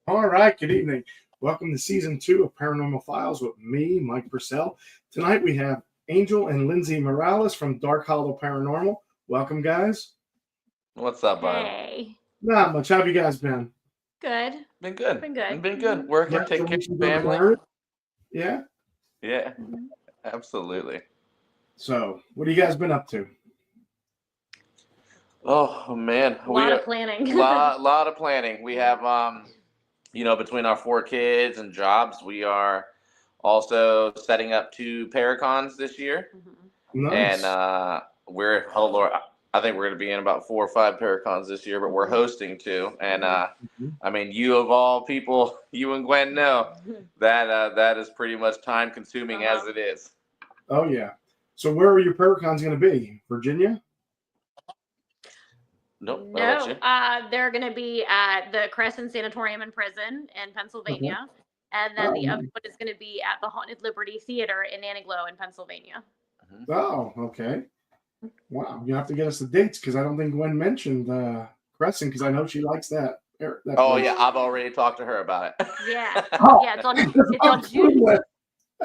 All right, good evening. Welcome to season 2 of Paranormal Files with me, Mike Purcell. Tonight we have Angel and Lindsey Morales from Dark Hallow Paranormal. Welcome, guys. What's up, bud? Hey. Not much. How have you guys been? Good. Been good. Been good. Working, taking care of family. Yeah? Yeah, absolutely. So, what have you guys been up to? Oh, man. A lot of planning. lot of planning. We have, between our 4 kids and jobs, we are also setting up 2 Paracons this year. Nice. And I think we're going to be in about 4 or 5 Paracons this year, but we're hosting 2. And I mean, you of all people, you and Gwen know that is pretty much time consuming as it is. Oh, yeah. So where are your Paracons going to be? Virginia? Nope. No, they're going to be at the Crescent Sanatorium and Prison in Pennsylvania. And then the other one is going to be at the Haunted Liberty Theater in Naniglow in Pennsylvania. Oh, okay. Wow. You have to get us the dates because I don't think Gwen mentioned Crescent because I know she likes that. Oh, yeah. I've already talked to her about it. Yeah. Yeah, it's on June.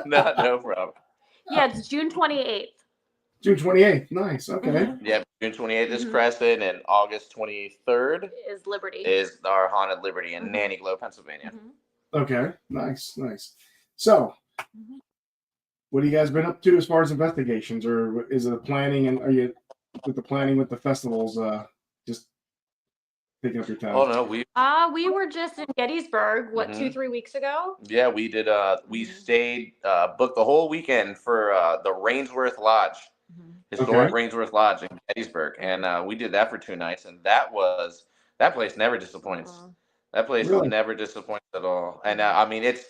No problem. Yeah, it's June 28th. June 28th. Nice. Okay. Yeah, June 28th is Crescent, and August 23rd is Liberty. Is our Haunted Liberty in Naniglow, Pennsylvania. Okay. Nice. So, what have you guys been up to as far as investigations, or is it planning? And are you with the planning with the festivals? Just taking up your time. Oh no, we were just in Gettysburg 2-3 weeks ago. Yeah, we did. We stayed, booked the whole weekend for the Rainsworth Lodge, historic Rainsworth Lodge in Gettysburg, and we did that for 2 nights, and that place never disappoints. That place never disappoints at all, and I mean it's.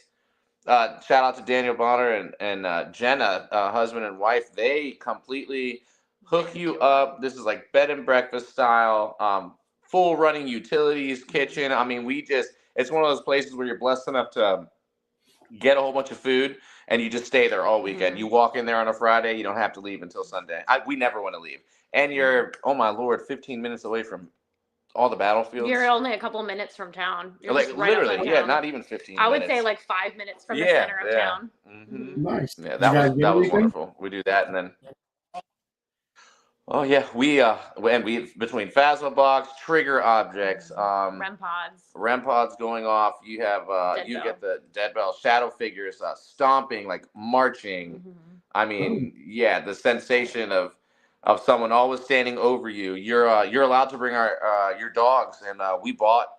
Shout out to Daniel Bonner and Jenna, husband and wife. They completely hook you up. This is like bed and breakfast style, full running utilities, kitchen. I mean, it's one of those places where you're blessed enough to get a whole bunch of food and you just stay there all weekend. You walk in there on a Friday, you don't have to leave until Sunday. We never want to leave. And you're, oh my Lord, 15 minutes away from all the battlefields. You're only a couple minutes from town. You're like right literally, not even 15 I minutes. would say like 5 minutes from the center of town. Nice. Yeah, that was wonderful. We do that, and then we between Phasma box, trigger objects, REM pods going off. You have you get the dead bell, shadow figures stomping, like marching. I mean, the sensation of someone always standing over you. You're allowed to bring your dogs, and we brought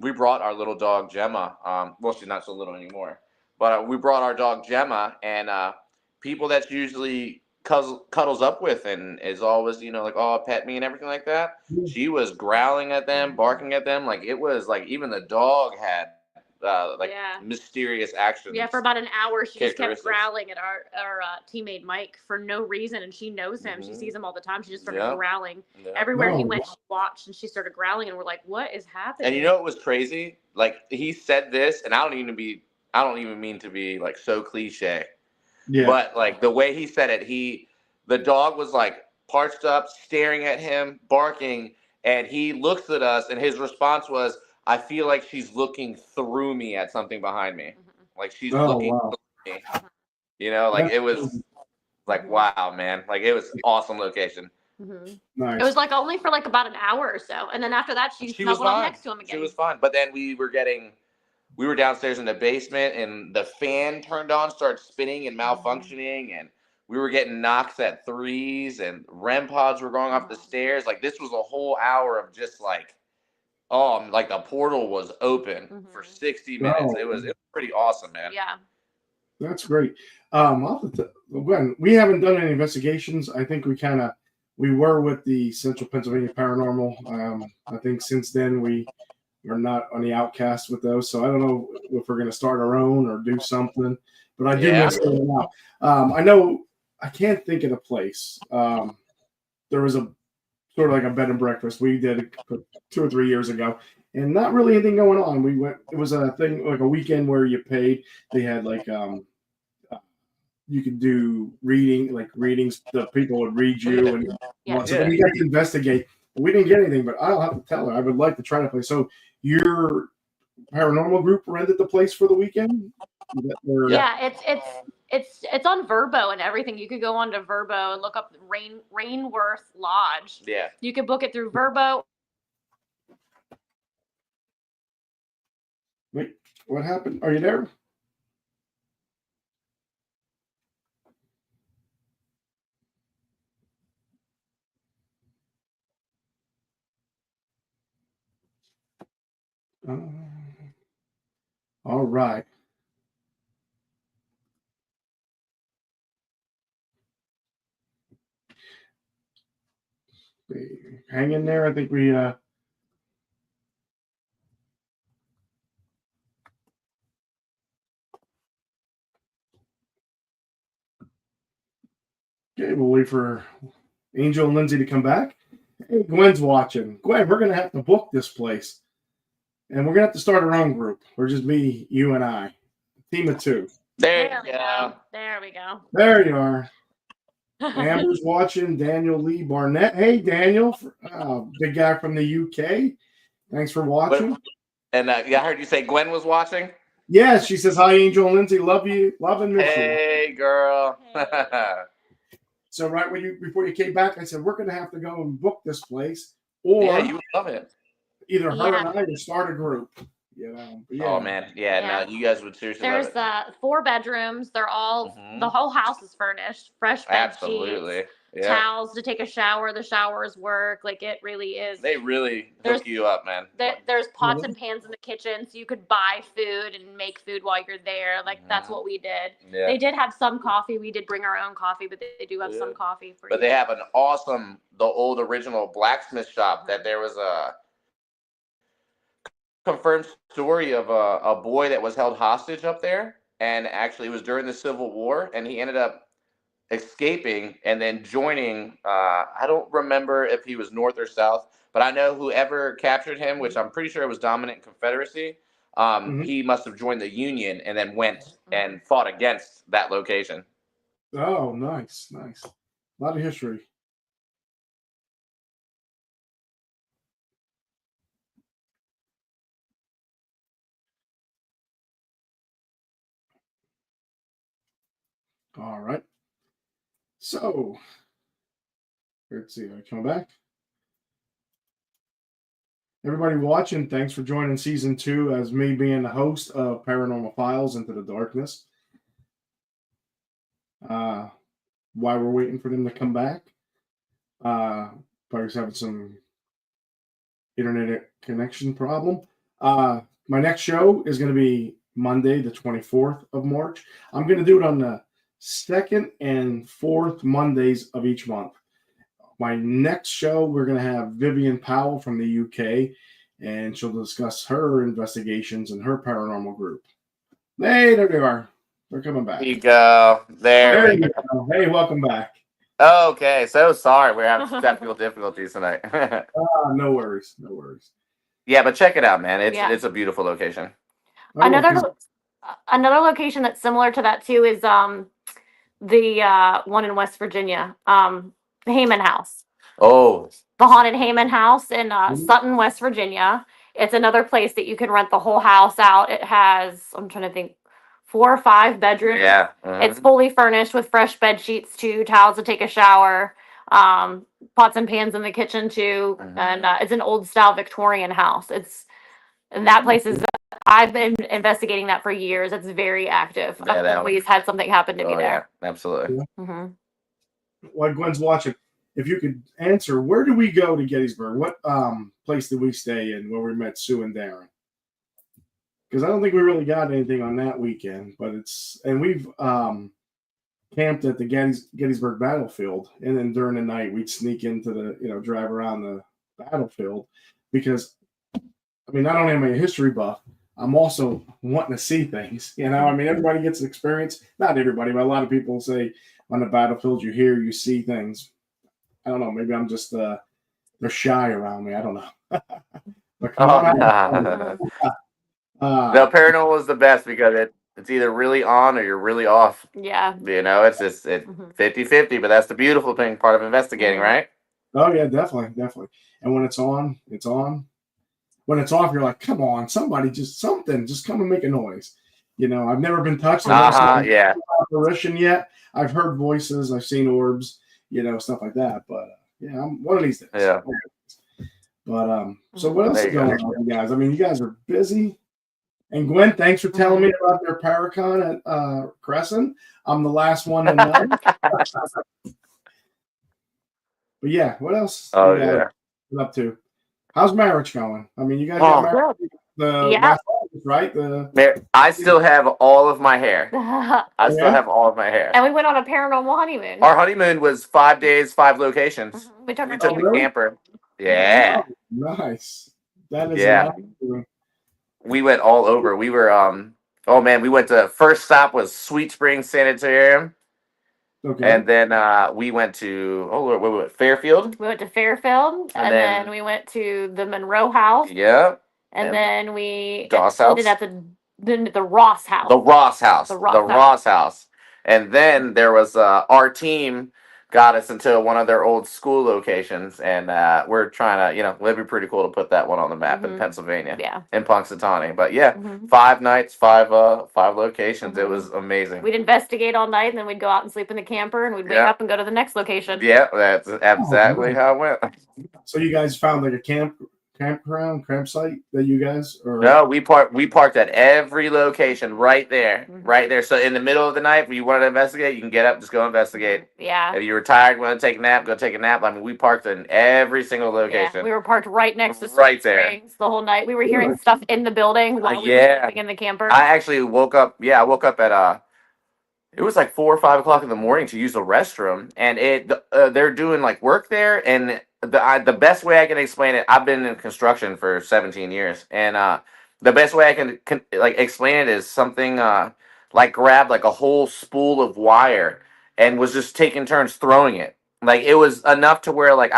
our little dog Gemma. Well, she's not so little anymore, but we brought our dog Gemma, and people that usually cuddles up with and is always like, oh, pet me and everything like that. She was growling at them, barking at them, like it was like even the dog had mysterious actions. Yeah, for about an hour she just kept growling at our teammate Mike for no reason, and she knows him. She sees him all the time. She just started growling. Everywhere he went, she watched and she started growling, and we're like, what is happening? And you know what was crazy? Like he said this, and I don't even mean to be like so cliche. Yeah. But like the way he said it, the dog was like parched up, staring at him, barking, and he looks at us, and his response was, I feel like she's looking through me at something behind me. Like she's looking through me. Like it was like, wow, man. Like it was an awesome location. Nice. It was like only for like about an hour or so. And then after that, she snuggled up next to him again. She was fine. But then we were downstairs in the basement, and the fan turned on, started spinning and malfunctioning, and we were getting knocks at 3s, and REM pods were going off the stairs. Like this was a whole hour of just like, like the portal was open for 60 minutes. It was pretty awesome, man. Yeah. That's great. Gwen, we haven't done any investigations. I think we were with the Central Pennsylvania Paranormal. I think since then we're not on the outcast with those. So I don't know if we're going to start our own or do something. But I do miss going out. I know I can't think of the place. There was a sort of like a bed and breakfast we did 2 or 3 years ago, and not really anything going on. We went. It was a thing like a weekend where you paid. They had like you could do readings. The people would read you and so you got to investigate. We didn't get anything, but I'll have to tell her. I would like to try to play. So your paranormal group rented the place for the weekend? Yeah, it's on Verbo and everything. You could go on to Verbo and look up Rainworth Lodge. Yeah. You could book it through Verbo. Wait, what happened? Are you there? All right. Hang in there. I think we okay, we'll wait for Angel and Lindsey to come back. Hey, Gwen's watching. Gwen, we're gonna have to book this place. And we're gonna have to start our own group. Or just me, you, and I. Team of 2. There you go. There we go. There you are. Amber's watching. Daniel Lee Barnett. Hey, Daniel, big guy from the UK. Thanks for watching. And I heard you say Gwen was watching. Yes, she says hi, Angel and Lindsey. Love you, love and miss you. Hey, girl. So right before you came back, I said we're gonna have to go and book this place, or you would love it. Either her and I would start a group. You know. Oh man, no, you guys would seriously. There's 4 bedrooms. They're all the whole house is furnished. Fresh bed sheets, towels to take a shower. The showers work. Like it really is. They really hook you up, man. There's pots and pans in the kitchen, so you could buy food and make food while you're there. Like that's what we did. Yeah. They did have some coffee. We did bring our own coffee, but they do have some coffee for you. But they have an awesome, the old original blacksmith shop that there was a confirmed story of a boy that was held hostage up there, and actually it was during the Civil War, and he ended up escaping and then joining I don't remember if he was North or South, but I know whoever captured him, which I'm pretty sure it was Dominant Confederacy, he must have joined the Union and then went and fought against that location. Oh, nice. A lot of history. All right. So, let's see. I come back. Everybody watching, thanks for joining season 2 as me being the host of Paranormal Files Into the Darkness. While we're waiting for them to come back, probably having some internet connection problem. My next show is going to be Monday, the 24th of March. I'm going to do it on the 2nd and 4th Mondays of each month. My next show, we're going to have Vivian Powell from the UK, and she'll discuss her investigations and her paranormal group. Hey, there they are. They're coming back. There you go. There you go. Hey, welcome back. Okay, so sorry. We're having technical difficulties tonight. No worries. Yeah, but check it out, man. It's a beautiful location. Another location that's similar to that too is the one in West Virginia, the Heyman House. Oh, the haunted Heyman House in Sutton, West Virginia. It's another place that you can rent the whole house out. It has, I'm trying to think, 4 or 5 bedrooms. Yeah. It's fully furnished with fresh bed sheets too, towels to take a shower, pots and pans in the kitchen too, and it's an old style Victorian house. And that place is. I've been investigating that for years. It's very active. Yeah, I've always had something happen to me there. Yeah, absolutely. Yeah. While Gwen's watching, if you could answer, where did we go to Gettysburg? What place did we stay in where we met Sue and Darren? because I don't think we really got anything on that weekend. But we've camped at the Gettysburg battlefield, and then during the night we'd sneak into the drive around the battlefield because I mean not only am I a history buff, I'm also wanting to see things. I mean everybody gets experience. Not everybody, but a lot of people say on the battlefield you hear, you see things. I don't know. Maybe I'm just they're shy around me. I don't know. But come on out. No, paranormal is the best because it's either really on or you're really off. Yeah. It's just 50-50, but that's the beautiful thing, part of investigating, right? Oh yeah, definitely. And when it's on, it's on. When it's off, you're like, come on, somebody, just come and make a noise. I've never been touched. I've never seen an apparition yet. I've heard voices, I've seen orbs, stuff like that. But yeah, I'm one of these days. Yeah. But so what else is going on, you guys? I mean, you guys are busy. And Gwen, thanks for telling me about their Paracon at Crescent. I'm the last one to know. But yeah, what else? Oh you guys been up to? How's marriage going? I mean, you guys got married last August, right? I still have all of my hair. I still have all of my hair. And we went on a paranormal honeymoon. Our honeymoon was 5 days, 5 locations. We took the camper. Yeah. Oh, nice. That is nice. We went all over. We were we went to first stop was Sweet Springs Sanitarium. Okay. And then we went to Fairfield. We went to Fairfield, and then we went to the Monroe House. Yeah. And then we ended at the Ross House. The Ross House. And then there was our team got us into one of their old school locations, and we're trying to, it'd be pretty cool to put that one on the map in Pennsylvania. Yeah. In Punxsutawney. But yeah, 5 nights, 5 locations. It was amazing. We'd investigate all night, and then we'd go out and sleep in the camper, and we'd wake up and go to the next location. Yeah, that's exactly how it went. So you guys found like a campsite that you guys or no, we parked at every location right there. So in the middle of the night, when you want to investigate, you can get up, just go investigate. Yeah. If you were tired, want to take a nap, go take a nap. I mean, we parked in every single location. Yeah, we were parked right next to Sweet Springs the whole night. We were hearing stuff in the building while we were sleeping in the camper. I actually woke up. Yeah, I woke up at it was like 4 or 5 o'clock in the morning to use the restroom, and they're doing like work there, and the best way I can explain it, I've been in construction for 17 years, and the best way I can like explain it is something like grabbed like a whole spool of wire and was just taking turns throwing it. Like it was enough to where like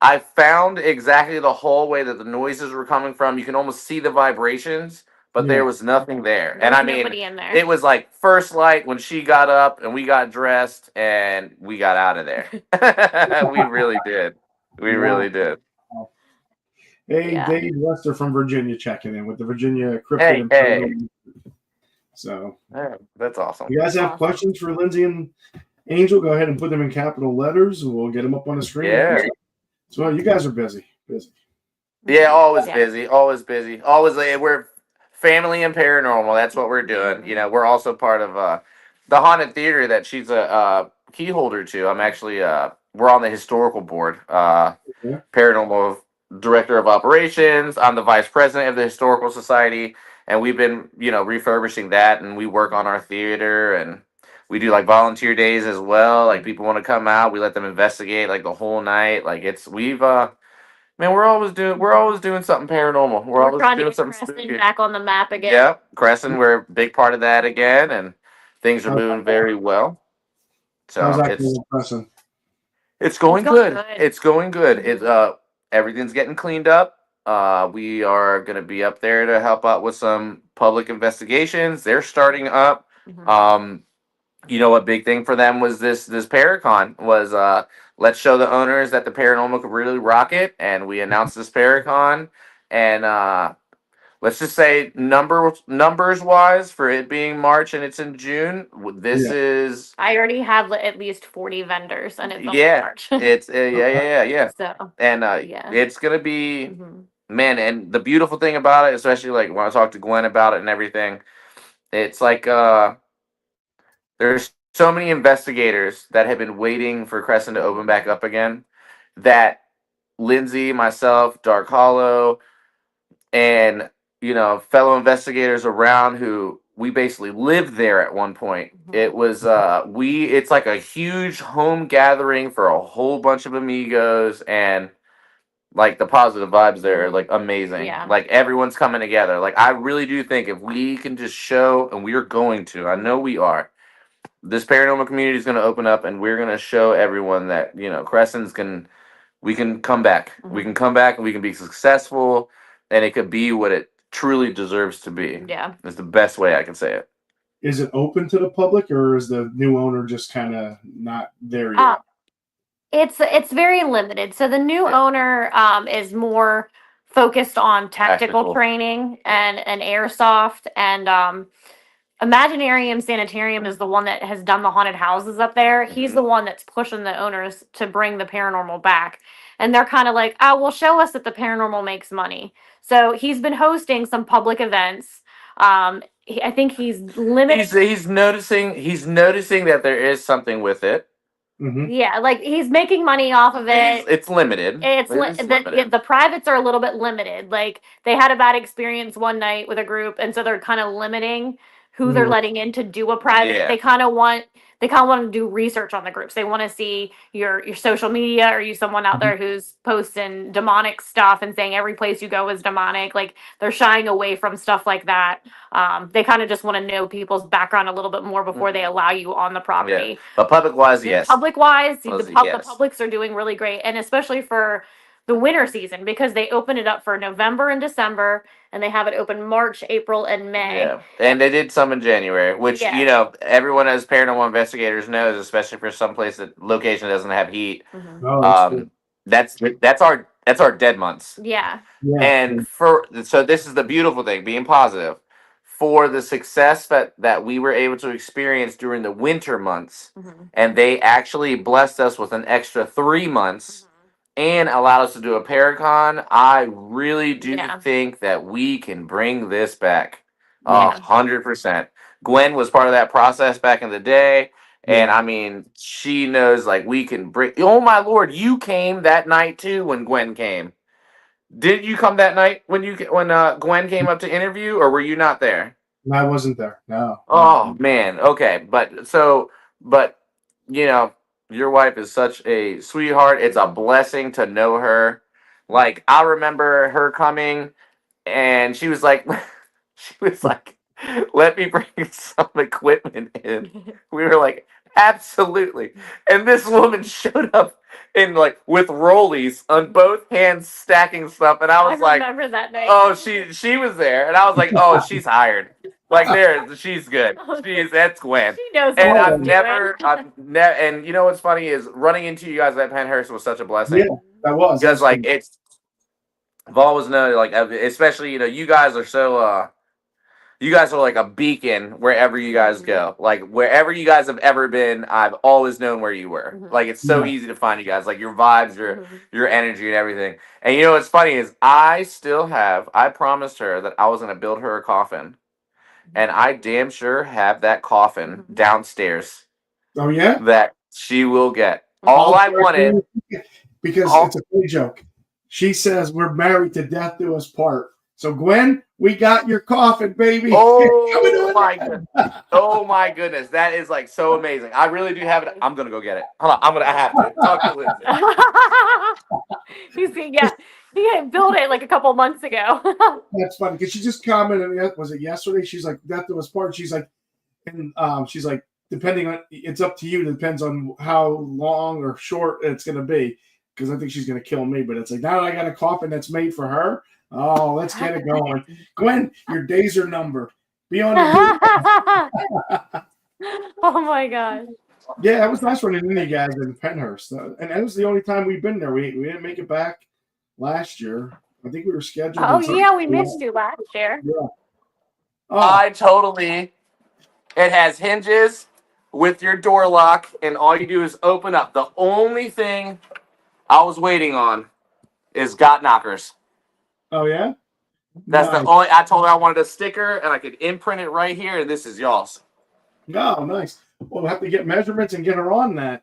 I found exactly the hallway that the noises were coming from. You can almost see the vibrations, but there was nothing there. And I mean, it was like first light when she got up and we got dressed and we got out of there. We really did. We really did. Hey, Dave Lester from Virginia checking in with the Virginia Cryptid. Hey. So that's awesome. You guys have questions for Lindsey and Angel? Go ahead and put them in capital letters, and we'll get them up on the screen. Yeah. So you guys are busy. Yeah, always busy. We're family and paranormal. That's what we're doing. We're also part of the haunted theater that she's a key holder to. I'm actually we're on the historical board. Paranormal director of operations. I'm the vice president of the historical society, and we've been refurbishing that, and we work on our theater, and we do like volunteer days as well. Like people want to come out, we let them investigate like the whole night. Like we're always doing something paranormal. We're always trying doing to get something Crescent spooky. back on the map again. Yeah, Crescent, we're a big part of that again, and things are moving very well. So it's going good. It's going good. Everything's getting cleaned up. We are going to be up there to help out with some public investigations. They're starting up. A big thing for them was this Paracon was let's show the owners that the paranormal could really rock it, and we announced this Paracon, and let's just say numbers wise, for it being March and it's in June, this is. I already have at least 40 vendors, and it's only March. It's yeah. So and it's gonna be man, and the beautiful thing about it, especially like when I talk to Gwen about it and everything, it's like there's so many investigators that have been waiting for Crescent to open back up again, that Lindsey, myself, Dark Hallow, and fellow investigators around who we basically lived there at one point. It was it's like a huge home gathering for a whole bunch of amigos, and like the positive vibes there are like amazing. Yeah. Like everyone's coming together. Like I really do think if we can just show, and we are going to, I know we are, this paranormal community is going to open up, and we're going to show everyone that we can come back. We can come back, and we can be successful, and it could be what it truly deserves to be. Yeah. Is the best way I can say it. Is it open to the public, or is the new owner just kind of not there yet? It's very limited. So the new owner is more focused on tactical training and airsoft, and Imaginarium Sanitarium is the one that has done the haunted houses up there. He's the one that's pushing the owners to bring the paranormal back. And they're kind of like, oh, well, show us that the paranormal makes money. So he's been hosting some public events. I think he's limited. He's noticing that there is something with it. Yeah, like he's making money off of it. It's limited. The privates are a little bit limited. Like they had a bad experience one night with a group, and so they're kind of limiting who they're letting in to do a private. Yeah. They kind of want to do research on the groups. They want to see your social media. Are you someone out there who's posting demonic stuff and saying every place you go is demonic? Like they're shying away from stuff like that. They kind of just want to know people's background a little bit more before they allow you on the property. Yeah. But public-wise, yes. Public-wise, the publics are doing really great, and especially for the winter season, because they open it up for November and December, and they have it open March, April, and May. Yeah, and they did some in January, which everyone as paranormal investigators knows, especially for some place that location doesn't have heat. That's our dead months. Yeah. And so this is the beautiful thing, being positive. For the success that we were able to experience during the winter months, and they actually blessed us with an extra 3 months and allowed us to do a Paracon, I really do think that we can bring this back 100%. Gwen was part of that process back in the day, and I mean, she knows like we can bring. Oh my Lord, you came that night too when Gwen came. Did you come that night when Gwen came up to interview, or were you not there? I wasn't there. No. Oh man. Okay, but your wife is such a sweetheart. It's a blessing to know her. Like I remember her coming, and she was like, let me bring some equipment in. We were like, absolutely. And this woman showed up with rollies on both hands stacking stuff, and I was like, remember that night. Oh, she was there, and I was like, oh, she's hired. Like she's good. That's Gwen. She knows. And I've never, and you know what's funny is running into you guys at Penhurst was such a blessing. Yeah, that was because I've always known, like, especially you guys are so you guys are like a beacon wherever you guys go. Like wherever you guys have ever been, I've always known where you were. Like it's so easy to find you guys. Like your vibes, your energy, and everything. And you know what's funny is I promised her that I was gonna build her a coffin. And I damn sure have that coffin downstairs. Oh yeah? That she will get. All I wanted, because it's a funny joke. She says we're married to death do us part. So Gwen, we got your coffin, baby. Oh my goodness. Oh my goodness. That is like so amazing. I really do have it. I'm gonna go get it. Hold on, I have to talk to Lindsay. He built it like a couple months ago. That's funny because she just commented. Was it yesterday? She's like, "Death do us part." She's like, and she's like, depending on, it's up to you. It depends on how long or short it's gonna be. Because I think she's gonna kill me. But it's like, now that I got a coffin that's made for her. Oh, let's get it going. Gwen, your days are numbered. Be on the Oh my god. Yeah, it was nice running into you guys in Penhurst. And that was the only time we've been there. We didn't make it back last year. I think we were scheduled. Oh yeah, we missed you last year. Yeah. It has hinges with your door lock, and all you do is open up. The only thing I was waiting on is got knockers. Oh yeah? That's nice. The only. I told her I wanted a sticker, and I could imprint it right here, and this is y'all's. Oh, nice. We'll have to get measurements and get her on that.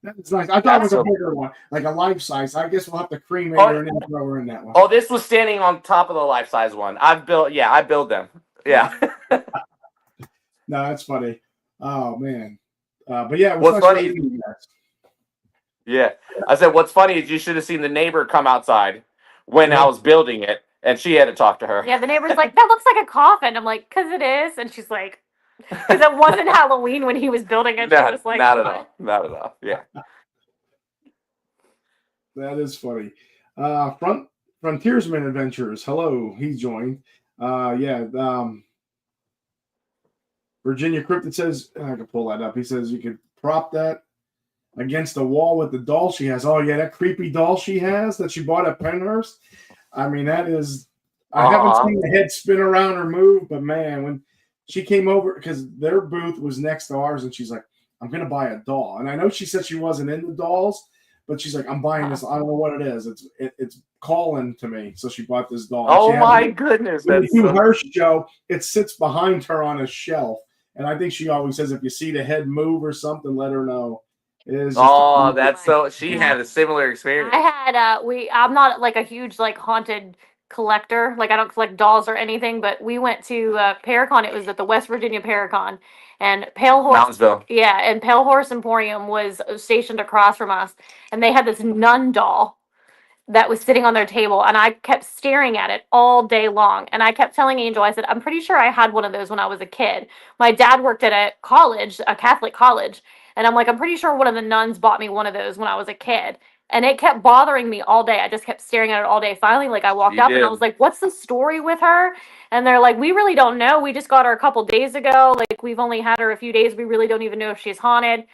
That's nice. I thought it was a bigger one, like a life size. I guess we'll have to cremate her and then throw her in that one. Oh, this was standing on top of the life size one. I build them. Yeah. No, that's funny. Oh man. But yeah, it was What's nice funny? meeting you guys. Yeah. I said, what's funny is you should have seen the neighbor come outside when I was building it, and she had to talk to her. Yeah, the neighbor's like, that looks like a coffin. I'm like, because it is. And she's like, because it wasn't Halloween when he was building it. She was like, not at all. Not at all. Yeah. That is funny. Frontiersman Adventures. Hello, he's joined. Virginia Cryptid says, I can pull that up. He says you could prop that against the wall with the doll she has. Oh yeah, that creepy doll she has that she bought at Penhurst. I mean, that is. I haven't seen the head spin around or move, but man, when she came over, because their booth was next to ours, and she's like, "I'm gonna buy a doll." And I know she said she wasn't into dolls, but she's like, "I'm buying this. I don't know what it is. It's calling to me." So she bought this doll. Oh my goodness! When you do her show, it sits behind her on a shelf, and I think she always says, if you see the head move or something, let her know. That's so. She had a similar experience. I had I'm not like a huge like haunted collector. Like I don't collect dolls or anything, but we went to Paracon. It was at the West Virginia Paracon, and Pale Horse. Moundsville. Yeah, and Pale Horse Emporium was stationed across from us, and they had this nun doll that was sitting on their table, and I kept staring at it all day long. And I kept telling Angel, I said, I'm pretty sure I had one of those when I was a kid. My dad worked at a college, a Catholic college, and I'm like, I'm pretty sure one of the nuns bought me one of those when I was a kid. And it kept bothering me all day. I just kept staring at it all day. Finally, like I walked up and I was like, what's the story with her? And they're like, we really don't know. We just got her a couple days ago. Like we've only had her a few days. We really don't even know if she's haunted.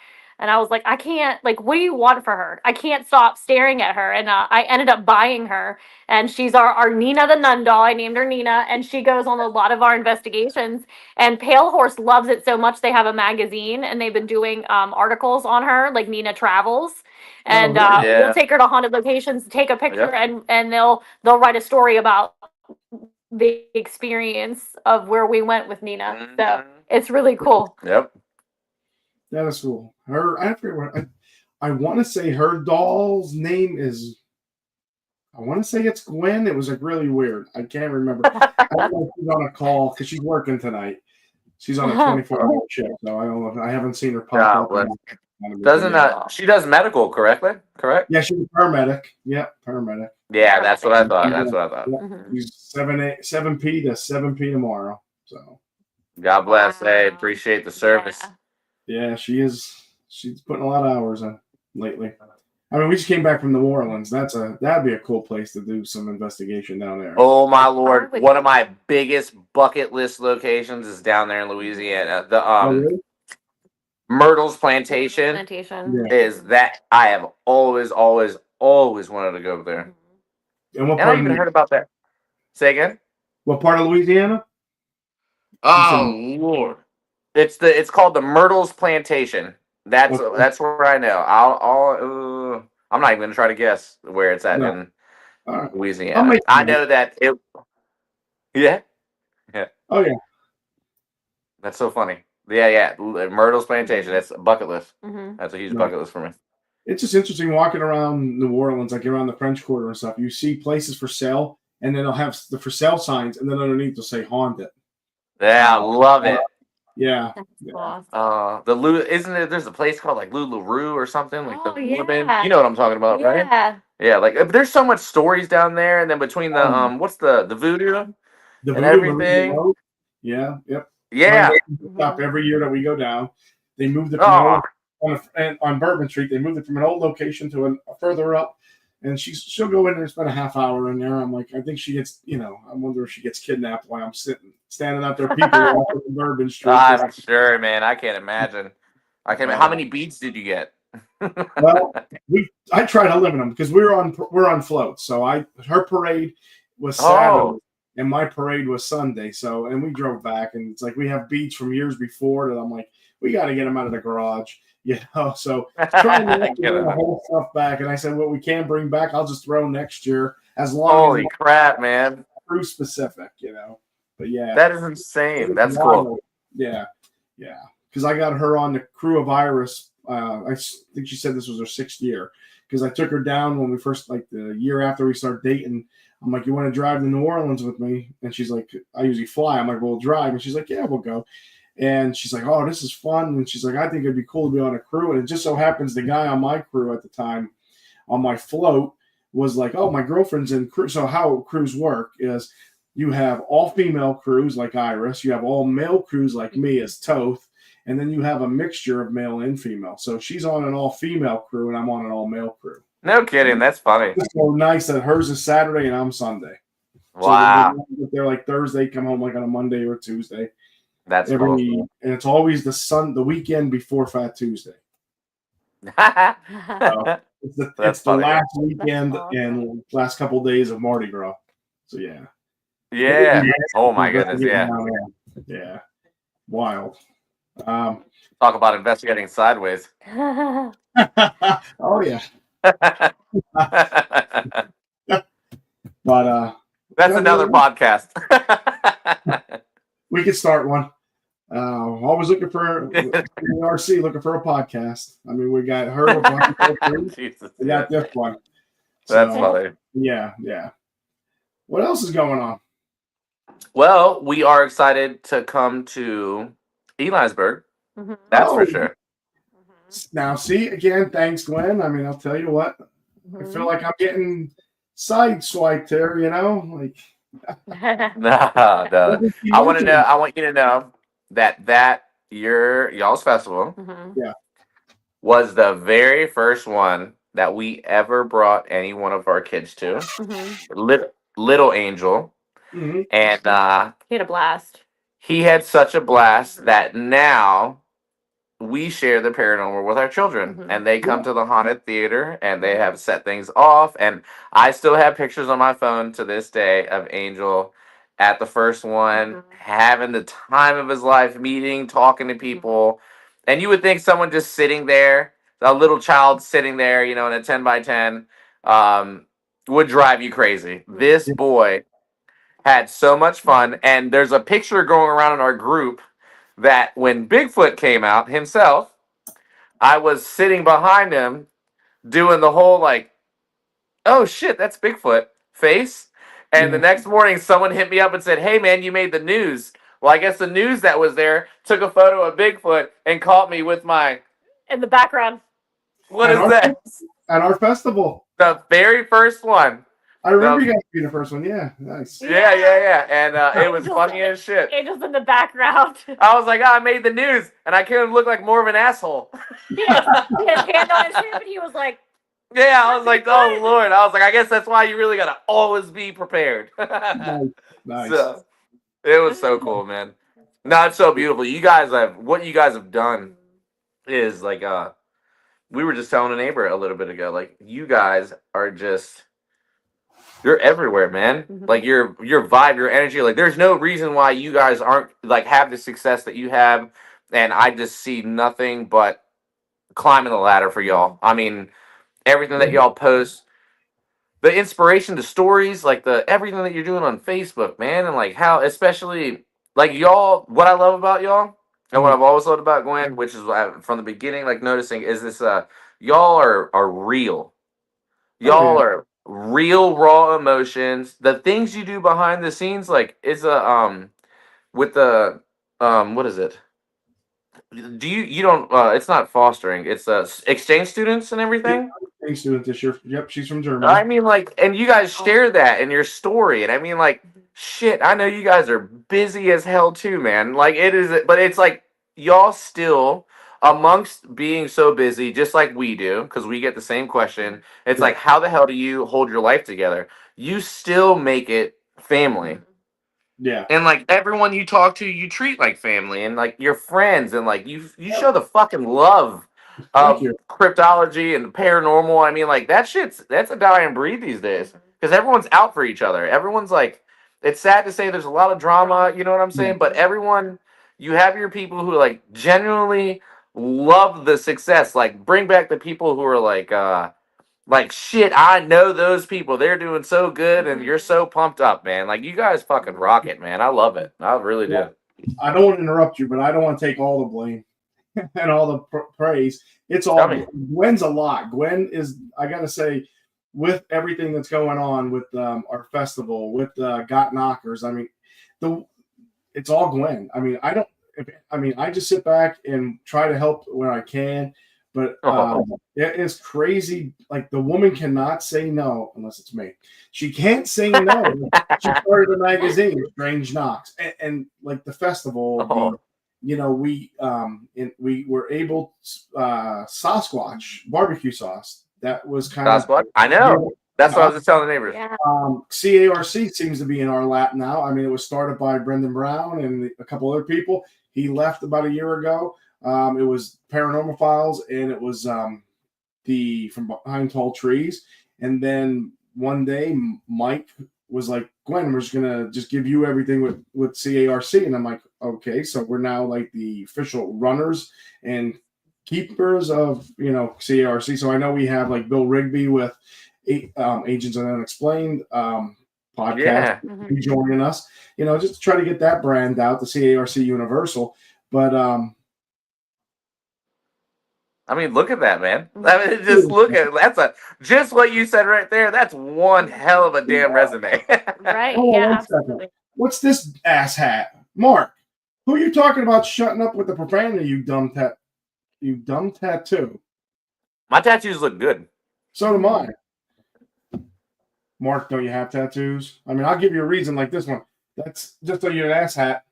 And I was like, I can't, like, what do you want for her? I can't stop staring at her. And I ended up buying her. And she's our Nina the Nun doll. I named her Nina. And she goes on a lot of our investigations. And Pale Horse loves it so much. They have a magazine and they've been doing articles on her, like Nina Travels. And we'll take her to haunted locations, take a picture, and they'll write a story about the experience of where we went with Nina. So it's really cool. Yep. That is cool. I want to say her doll's name is. I want to say it's Gwen. It was like really weird. I can't remember. I don't know if she's on a call because she's working tonight. She's on a 24-hour shift, so I don't know. I haven't seen her pop up. She does medical, correct? Yeah, she's a paramedic. Yeah, paramedic. Yeah, that's what I thought. That's what I thought. Yeah. She's 7P to 7P tomorrow. So God bless. Hey, appreciate the service. Yeah, she is. She's putting a lot of hours in lately. I mean, we just came back from New Orleans. That'd be a cool place to do some investigation down there. Oh my Lord! One of my biggest bucket list locations is down there in Louisiana. The really? Myrtle's Plantation is that I have always wanted to go there. And I even heard about that. Say again? What part of Louisiana? Oh Lord! It's called the Myrtle's Plantation. That's where I know. I'm not even gonna try to guess where it's at in Louisiana. I know that it. Yeah. Oh yeah. That's so funny. Yeah. Myrtle's Plantation. That's a bucket list. That's a huge bucket list for me. It's just interesting walking around New Orleans, like around the French Quarter and stuff. You see places for sale, and then they'll have the for sale signs, and then underneath they'll say haunted. Yeah, I love it. Yeah. Isn't it? There's a place called like LuLaRue or something like woman. You know what I'm talking about, right? Yeah. Like there's so much stories down there, and then between the what's the voodoo and everything. Yeah. Yep. Yeah. Stop every year that we go down. They moved it from on Bourbon Street. They moved it from an old location to a further up. And she'll go in there and spend a half hour in there. I'm like, I think she gets, I wonder if she gets kidnapped while I'm standing out there. People walking the Bourbon Street. I'm sure, man. I can't imagine. How many beats did you get? Well, I try to limit them because we're on floats. So her parade was Saturday and my parade was Sunday. So and we drove back and it's like we have beats from years before that I'm like, we got to get them out of the garage. So trying to get the whole stuff back. And I said, what we can bring back, I'll just throw next year as long Holy crap, man. Crew specific, But yeah. That is insane. That's cool. Yeah. Because I got her on the Crew of Iris think she said this was her 6th year because I took her down when we first, like the year after we started dating. I'm like, you want to drive to New Orleans with me? And she's like, I usually fly. I'm like, we'll drive. And she's like, yeah, we'll go. And she's like, oh, this is fun. And she's like, I think it'd be cool to be on a crew. And it just so happens the guy on my crew at the time, on my float, was like, oh, my girlfriend's in crew. So how crews work is you have all female crews like Iris. You have all male crews like me as Toth. And then you have a mixture of male and female. So she's on an all-female crew, and I'm on an all-male crew. No kidding. That's funny. It's so nice that hers is Saturday and I'm Sunday. Wow. So they're like Thursday, come home like on a Monday or Tuesday. That's cool. And it's always the weekend before Fat Tuesday. So it's the last weekend and last couple of days of Mardi Gras. So yeah. Yeah. Oh my goodness. Yeah. Yeah. Wild. Talk about investigating sideways. Oh yeah. But that's another podcast. We could start one. Always looking for RC, looking for a podcast. I mean, we got her. We got this one. That's funny. Yeah. What else is going on? Well, we are excited to come to Eliasburg. That's for sure. Now, see, again, thanks, Gwen. I mean, I'll tell you what. I feel like I'm getting sideswiped here, like. No. I want you to know that y'all's festival was the very first one that we ever brought any one of our kids to. Little Angel. And he had a blast. He had such a blast that now we share the paranormal with our children, and they come to the haunted theater and they have set things off. And I still have pictures on my phone to this day of Angel at the first one, having the time of his life, meeting, talking to people. And you would think someone just sitting there, a little child sitting there, in a 10 by 10, would drive you crazy. This boy had so much fun. And there's a picture going around in our group that when Bigfoot came out himself, I was sitting behind him doing the whole oh shit, that's Bigfoot face. And the next morning someone hit me up and said, hey man, you made the news. Well, I guess the news that was there took a photo of Bigfoot and caught me with my... In the background. What is that? At our festival. The very first one. I remember you guys being the first one. Yeah, nice. Yeah. And it was funny as shit. Angel's in the background. I was like, I made the news, and I couldn't look like more of an asshole. He had his hand on his hip, and he was like... Yeah, I was like, oh, Lord. I was like, I guess that's why you really got to always be prepared. Nice. So, it was so cool, man. No, it's so beautiful. What you guys have done is, we were just telling a neighbor a little bit ago, you guys are just... You're everywhere, man. Your vibe, your energy. There's no reason why you guys aren't have the success that you have, and I just see nothing but climbing the ladder for y'all. I mean, everything that y'all post, the inspiration, the stories, everything that you're doing on Facebook, man, and how, especially y'all. What I love about y'all, and what I've always loved about Gwen, which is from the beginning, noticing is this: y'all are real. Y'all are real raw emotions. The things you do behind the scenes, is with the what is it? Do you don't it's not fostering, it's exchange students and everything? Exchange student this year. Yep, she's from Germany. I mean, and you guys share that in your story, and I mean, shit, I know you guys are busy as hell too, man. It is, but it's y'all still, amongst being so busy, just like we do, because we get the same question. It's how the hell do you hold your life together? You still make it family. Yeah. And everyone you talk to, you treat like family, and your friends, and you show the fucking love of cryptology and paranormal. I mean, that's a dying breed these days, because everyone's out for each other. Everyone's it's sad to say there's a lot of drama, you know what I'm saying? But everyone, you have your people who genuinely love the success. Bring back the people who are shit, I know those people. They're doing so good, and you're so pumped up, man. You guys fucking rock it, man. I love it. I really do. I don't want to interrupt you, but I don't want to take all the blame. and all the praise. It's all Tell me. Gwen's a lot. Gwen is, I gotta say, with everything that's going on with our festival, with Got Knockers. I mean, it's all Gwen. I mean, I just sit back and try to help where I can, but it is crazy. Like the woman cannot say no unless it's me. She can't say no. She started a magazine, Strange Knocks, and like the festival. We were able Sasquatch barbecue sauce. That was kind of I know. That's what I was just telling the neighbors. Yeah. CARC seems to be in our lap now. I mean, it was started by Brendan Brown and a couple other people. He left about a year ago. It was Paranormal Files, and it was the From Behind Tall Trees. And then one day, Mike was like, Gwen, we're just gonna give you everything with CARC. And I'm like, okay, so we're now like the official runners and keepers of CARC. So I know we have like Bill Rigby with Agents and Unexplained podcast joining us, just to try to get that brand out, the CARC Universal. But I mean, look at that, man. I mean, just look at just what you said right there. That's one hell of a damn resume. Right? hold on Yeah, one second. absolutely. What's this ass hat, Mark? Who are you talking about shutting up with the profanity? You dumb tattoo. My tattoos look good. So do mine. Mark, don't you have tattoos? I mean, I'll give you a reason like this one. That's just so you're an ass hat.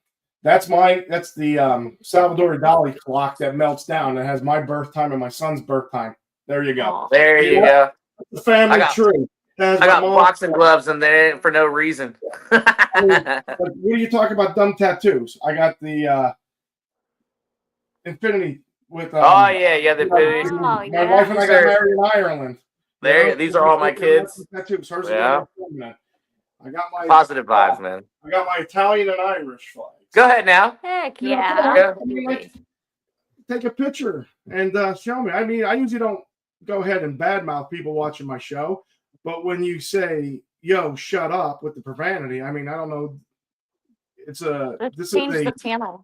That's the Salvador Dali clock that melts down. That has my birth time and my son's birth time. There you go. There you go. The family tree. I got boxing gloves in there for no reason. What are you talking about? Dumb tattoos. I got the Infinity with. The Infinity. My wife and I got married in Ireland. These are all my kids. Tattoos. Hers I got my positive vibes, man. I got my Italian and Irish flags. Go ahead now. Heck Yeah. yeah. Take a picture and show me. I mean, I usually don't go ahead and badmouth people watching my show, but when you say, "Yo, shut up" with the profanity, I mean, I don't know. This Change is the channel.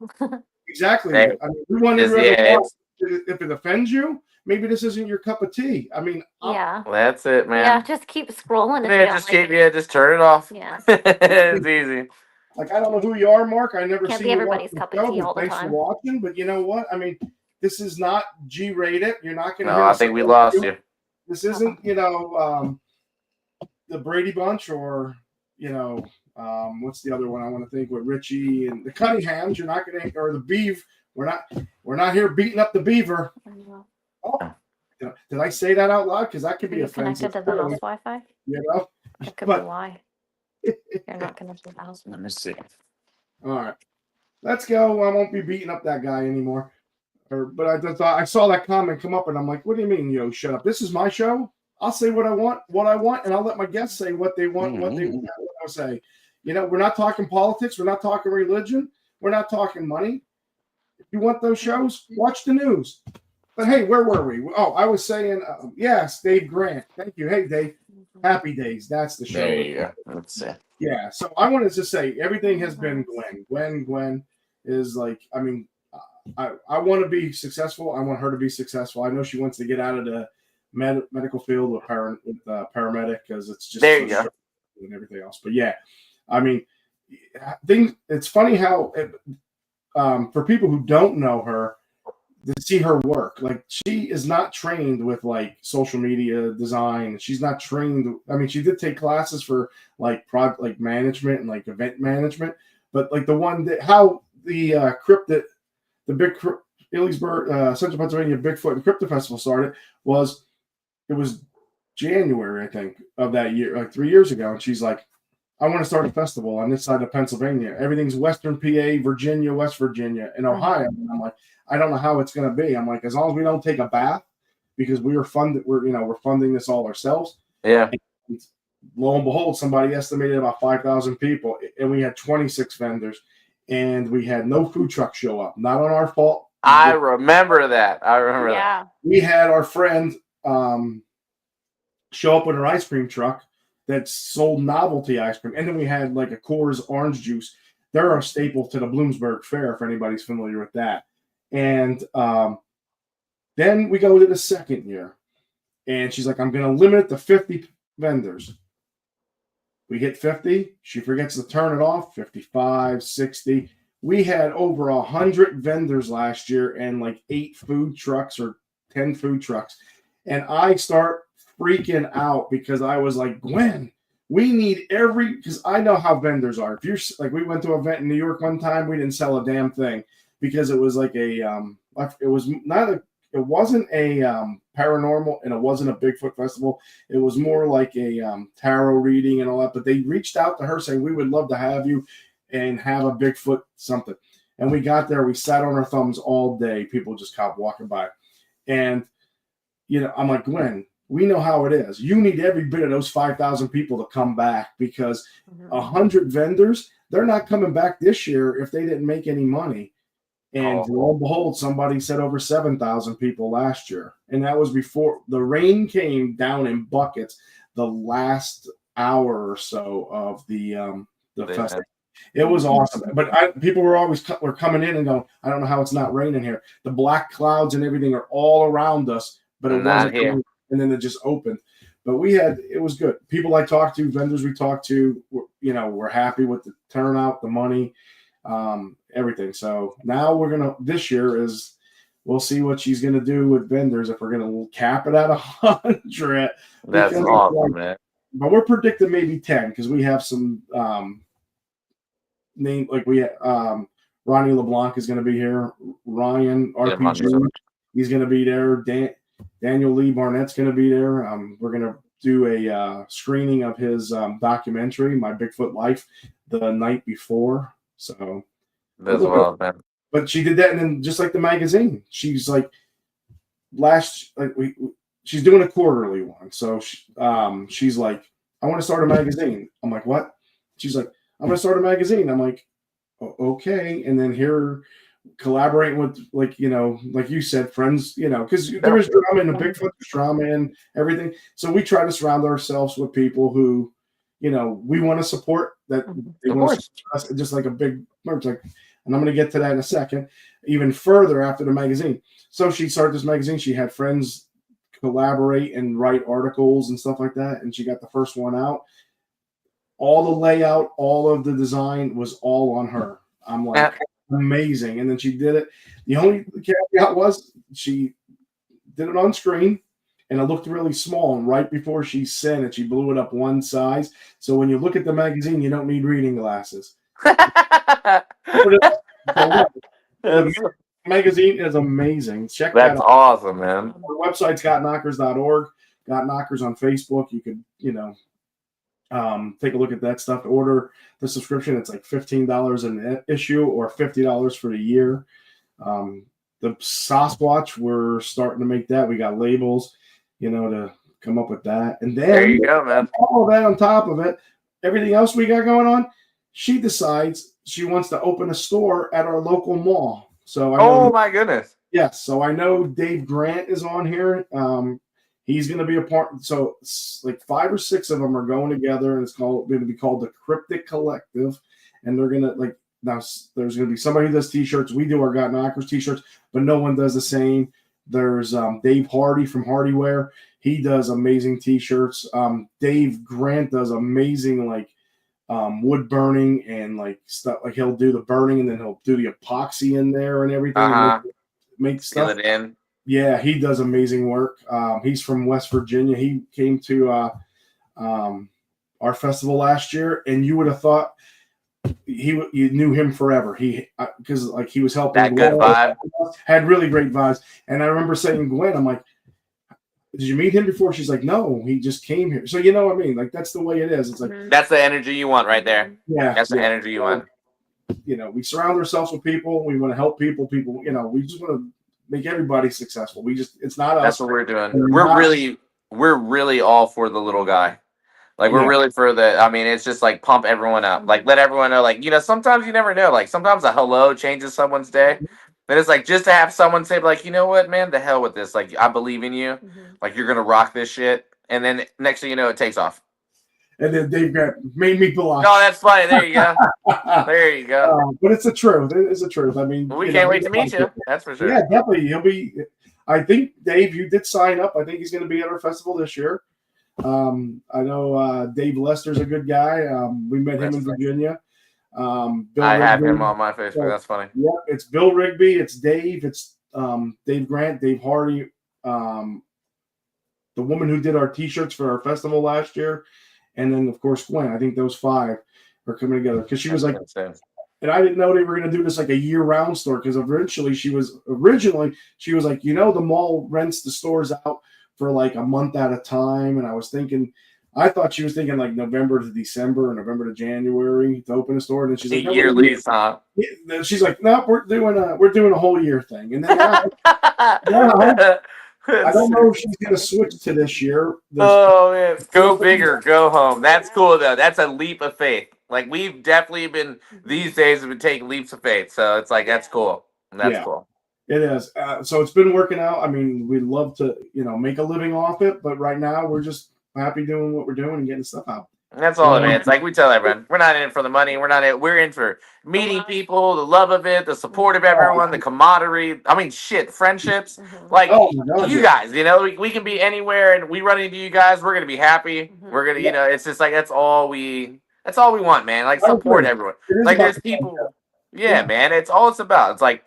exactly. Hey, I mean, we want to if it offends you, maybe this isn't your cup of tea. I mean, Yeah. That's it, man. Yeah, just keep scrolling. Just turn it off. Yeah. It's easy. Like, I don't know who you are, Mark. I never Can't see be you everybody's watch cup the of show, tea all the thanks for time. watching. But you know what? I mean, this is not G-rated. You're not going to. No, I think we lost you. This isn't, the Brady Bunch or, what's the other one I want to think with Richie and the Cunninghams. You're not going to, or the Beav. We're not here beating up the beaver. Oh, did I say that out loud? Because that could be offensive. Connected to the house Wi-Fi? That could be why. You're not connected to the house. Let me see. All right, let's go. I won't be beating up that guy anymore. But I saw that comment come up, and I'm like, "What do you mean, shut up? This is my show. I'll say what I want, and I'll let my guests say what they want, what they want to say. We're not talking politics. We're not talking religion. We're not talking money. If you want those shows, watch the news. But hey, where were we? Oh, I was saying, yes, Dave Grant. Thank you. Hey, Dave. Happy Days. That's the show. There you go. That's it. Yeah. So I wanted to say everything has been Gwen. Gwen is like, I mean, I want to be successful. I want her to be successful. I know she wants to get out of the medical field with paramedic because it's just there you go and everything else. But yeah, I mean, it's funny how for people who don't know her, to see her work, like she is not trained with like social media design. She's not trained. I mean, she did take classes for like product, like management and like event management, but like the one that how the the big Ellensburg, Central Pennsylvania Bigfoot and Crypto Festival started it was January, I think, of that year, like 3 years ago. And she's like, I want to start a festival on this side of Pennsylvania. Everything's Western PA, Virginia, West Virginia, and Ohio. And I'm like, I don't know how it's going to be. I'm like, as long as we don't take a bath, because we're funding this all ourselves. Yeah. And lo and behold, somebody estimated about 5,000 people, and we had 26 vendors, and we had no food truck show up. Not on our fault. I remember that. Yeah. We had our friend show up with an ice cream truck that sold novelty ice cream, and then we had like a Coors orange juice. They're a staple to the Bloomsburg Fair, if anybody's familiar with that. And then we go to the second year, and she's like, I'm going to limit it to 50 vendors. We hit 50. She forgets to turn it off. 55, 60. We had over 100 vendors last year and like 8 food trucks or 10 food trucks. And I start freaking out because I was like, Gwen, we need because I know how vendors are. If you're like, we went to an event in New York one time, we didn't sell a damn thing because it was like it wasn't a paranormal, and it wasn't a Bigfoot festival. It was more like a tarot reading and all that. But they reached out to her saying, we would love to have you and have a Bigfoot something. And we got there. We sat on our thumbs all day. People just kept walking by. And, I'm like, Gwen, we know how it is. You need every bit of those 5,000 people to come back because 100 vendors, they're not coming back this year if they didn't make any money. And lo and behold, somebody said over 7,000 people last year. And that was before the rain came down in buckets the last hour or so of the festival. It was awesome. But people were coming in and going, I don't know how it's not raining here. The black clouds and everything are all around us, but it wasn't here. And then it just opened. But it was good. People I talked to, vendors we talked to, were happy with the turnout, the money, everything. So now this year we'll see what she's going to do with vendors if we're going to cap it at 100. That's awesome, man. But we're predicting maybe 10 because we have some Ronnie LeBlanc is going to be here. Ryan RPG, he's going to be there. Daniel Lee Barnett's going to be there. We're going to do a screening of his documentary, My Bigfoot Life, the night before. So that's well, man. But she did that, and then just like the magazine, she's like she's doing a quarterly one. So she's like, I want to start a magazine. I'm like, what? She's like, I'm going to start a magazine. I'm like, okay. And then here collaborating with like you said, friends, because there is drama in the Bigfoot, there's drama and everything. So we try to surround ourselves with people who, we want to support that. They want to support us, just like a big merch. Like, and I'm going to get to that in a second, even further after the magazine. So she started this magazine. She had friends collaborate and write articles and stuff like that. And she got the first one out. All the layout, all of the design was all on her. I'm like, amazing. And then she did it. The only caveat was she did it on screen and it looked really small. And right before she sent it, she blew it up one size. So when you look at the magazine, you don't need reading glasses. The magazine is amazing. Check that out. That's awesome, man. Our website's gotknockers.org. Got Knockers on Facebook. You could, take a look at that stuff. Order the subscription. It's like $15 an issue or $50 for the year. The Sasquatch, we're starting to make that. We got labels, to come up with that. And then there you go, man. All that on top of it, everything else we got going on, she decides she wants to open a store at our local mall. So my goodness. Yes. So I know Dave Grant is on here. He's going to be a part. So like 5 or 6 of them are going together, and it's going to be called the Cryptic Collective. And they're going to now there's going to be somebody who does t-shirts. We do our Got Knockers t-shirts, but no one does the same. There's Dave Hardy from Hardywear. He does amazing t-shirts. Dave Grant does amazing wood burning and stuff. Like he'll do the burning and then he'll do the epoxy in there and everything. And make stuff. Fill it in. Yeah, he does amazing work. He's from West Virginia. He came to our festival last year, and you would have thought you knew him forever. Because he was helping. That good vibe. Had really great vibes. And I remember saying, Gwen, I'm like, did you meet him before? She's like, no, he just came here. So you know what I mean? That's the way it is. It's like that's the energy you want right there. Yeah, that's the energy you want. We surround ourselves with people. We want to help people. People, we just want to make everybody successful. It's not us. That's what we're doing. We're really all for the little guy. We're really for it's just pump everyone up. Let everyone know, sometimes you never know. Sometimes a hello changes someone's day. And it's just to have someone say, you know what, man, the hell with this. I believe in you. You're going to rock this shit. And then next thing you know, it takes off. And then Dave Grant made me blush. No, that's funny. There you go. There you go. But it's the truth. It's the truth. I mean, We can't wait to meet you. That's for sure. Yeah, definitely. He'll be. I think Dave, you did sign up. I think he's going to be at our festival this year. I know Dave Lester's a good guy. We met him in Virginia. Bill I have Rigby. him on my Facebook. That's funny. Yeah, it's Bill Rigby. It's Dave. It's Dave Grant, Dave Hardy, the woman who did our T-shirts for our festival last year, and then of course Gwen. I think those 5 are coming together because she was like, and I didn't know they were going to do this like a year-round store because originally she was like, the mall rents the stores out for like a month at a time, and I thought she was thinking like November to December or November to January to open a store, and then she's like, year lease, huh? She's like, no, we're doing a whole year thing, and then now, I don't know if she's going to switch to this year. Oh man, go big or go home. That's cool though. That's a leap of faith. Like we've definitely been these days have been taking leaps of faith. So it's like that's cool. That's cool. It is. So it's been working out. I mean, we'd love to, make a living off it, but right now we're just happy doing what we're doing and getting stuff out. That's all it is. Like we tell everyone, we're not in it for the money. We're in for meeting people, the love of it, the support of everyone, the camaraderie. I mean, friendships. Like you guys, we can be anywhere, and we run into you guys. We're gonna be happy. We're gonna, it's just like that's all we want, man. Like support everyone. Like there's people. Yeah, man. It's all it's about. It's like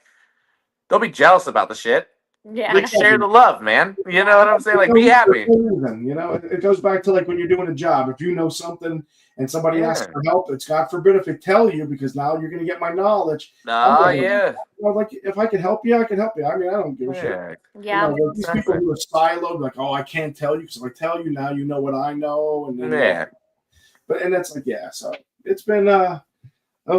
don't be jealous about the shit. Yeah. Like share the love, man. You know what I'm saying? Like be happy. It goes back to like when you're doing a job. If you know something and somebody asks for help, it's God forbid if they tell you because now you're gonna get my knowledge. Yeah. Like if I can help you, I can help you. I mean, I don't give a shit. Yeah. These people who are siloed, like, I can't tell you because if I tell you now, you know what I know, and then and that's like so it's been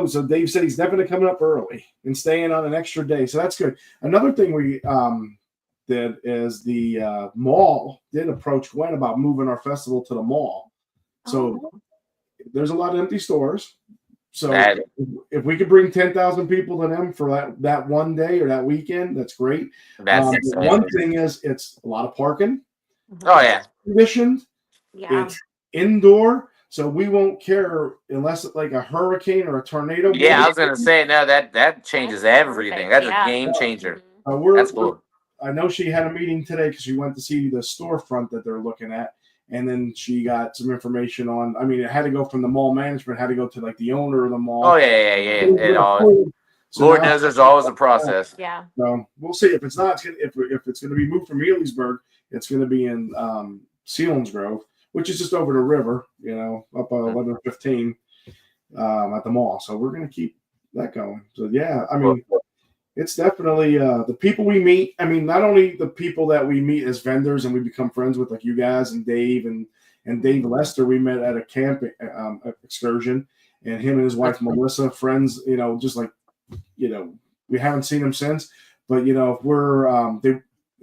so Dave said he's definitely coming up early and staying on an extra day. So that's good. Another thing we did is the mall did approach Gwen about moving our festival to the mall. So there's a lot of empty stores. So if we could bring 10,000 people to them for that one day or that weekend, that's great. One thing is it's a lot of parking. Oh, yeah. Conditioned. Yeah. It's indoor. So we won't care unless it's like a hurricane or a tornado. Yeah, I was gonna say that changes everything. That's a game changer. That's cool. I know she had a meeting today because she went to see the storefront that they're looking at, and then she got some information on. I mean, it had to go from the mall management, had to go to like the owner of the mall. Oh yeah. So Lord knows there's always a process. Yeah. So we'll see if it's not. If it's going to be moved from Ely'sburg, it's going to be in Selinsgrove, which is just over the river, up 1115 at the mall. So we're going to keep that going. So, I mean, it's definitely the people we meet. I mean, not only the people that we meet as vendors and we become friends with, like you guys and Dave and Dave Lester, we met at a camp excursion, and him and his wife, Melissa, friends, just like, we haven't seen him since. But, we're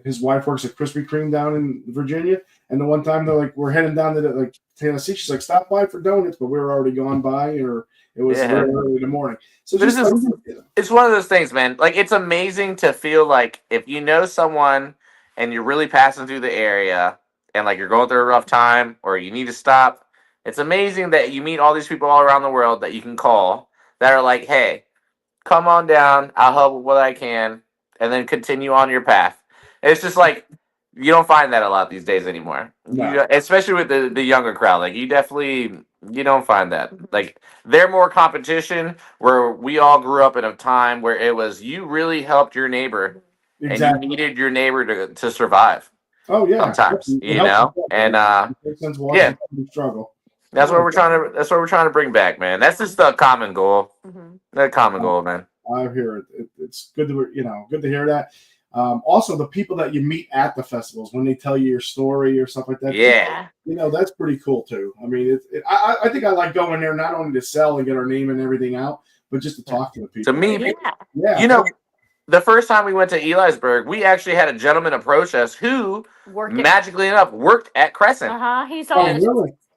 his wife works at Krispy Kreme down in Virginia. And the one time they're like, we're heading down to Tennessee. She's like, stop by for donuts, but we were already gone by, or it was early in the morning. So it's one of those things, man. Like it's amazing to feel like if you know someone and you're really passing through the area and like you're going through a rough time or you need to stop. It's amazing that you meet all these people all around the world that you can call that are like, hey, come on down. I'll help with what I can, and then continue on your path. It's just like you don't find that a lot these days anymore. No. Especially with the younger crowd. Like you don't find that. Like they're more competition where we all grew up in a time where it was you really helped your neighbor and you needed your neighbor to survive. Oh yeah. Sometimes, struggle. That's what we're trying to bring back, man. That's just the common goal. That common goal, man. I hear it. It's good to good to hear that. Also, the people that you meet at the festivals when they tell you your story or stuff like that. Yeah. That's pretty cool too. I mean, I think I like going there not only to sell and get our name and everything out, but just to talk to the people. To me, the first time we went to Ely'sburg, we actually had a gentleman approach us who, magically enough, worked at Crescent.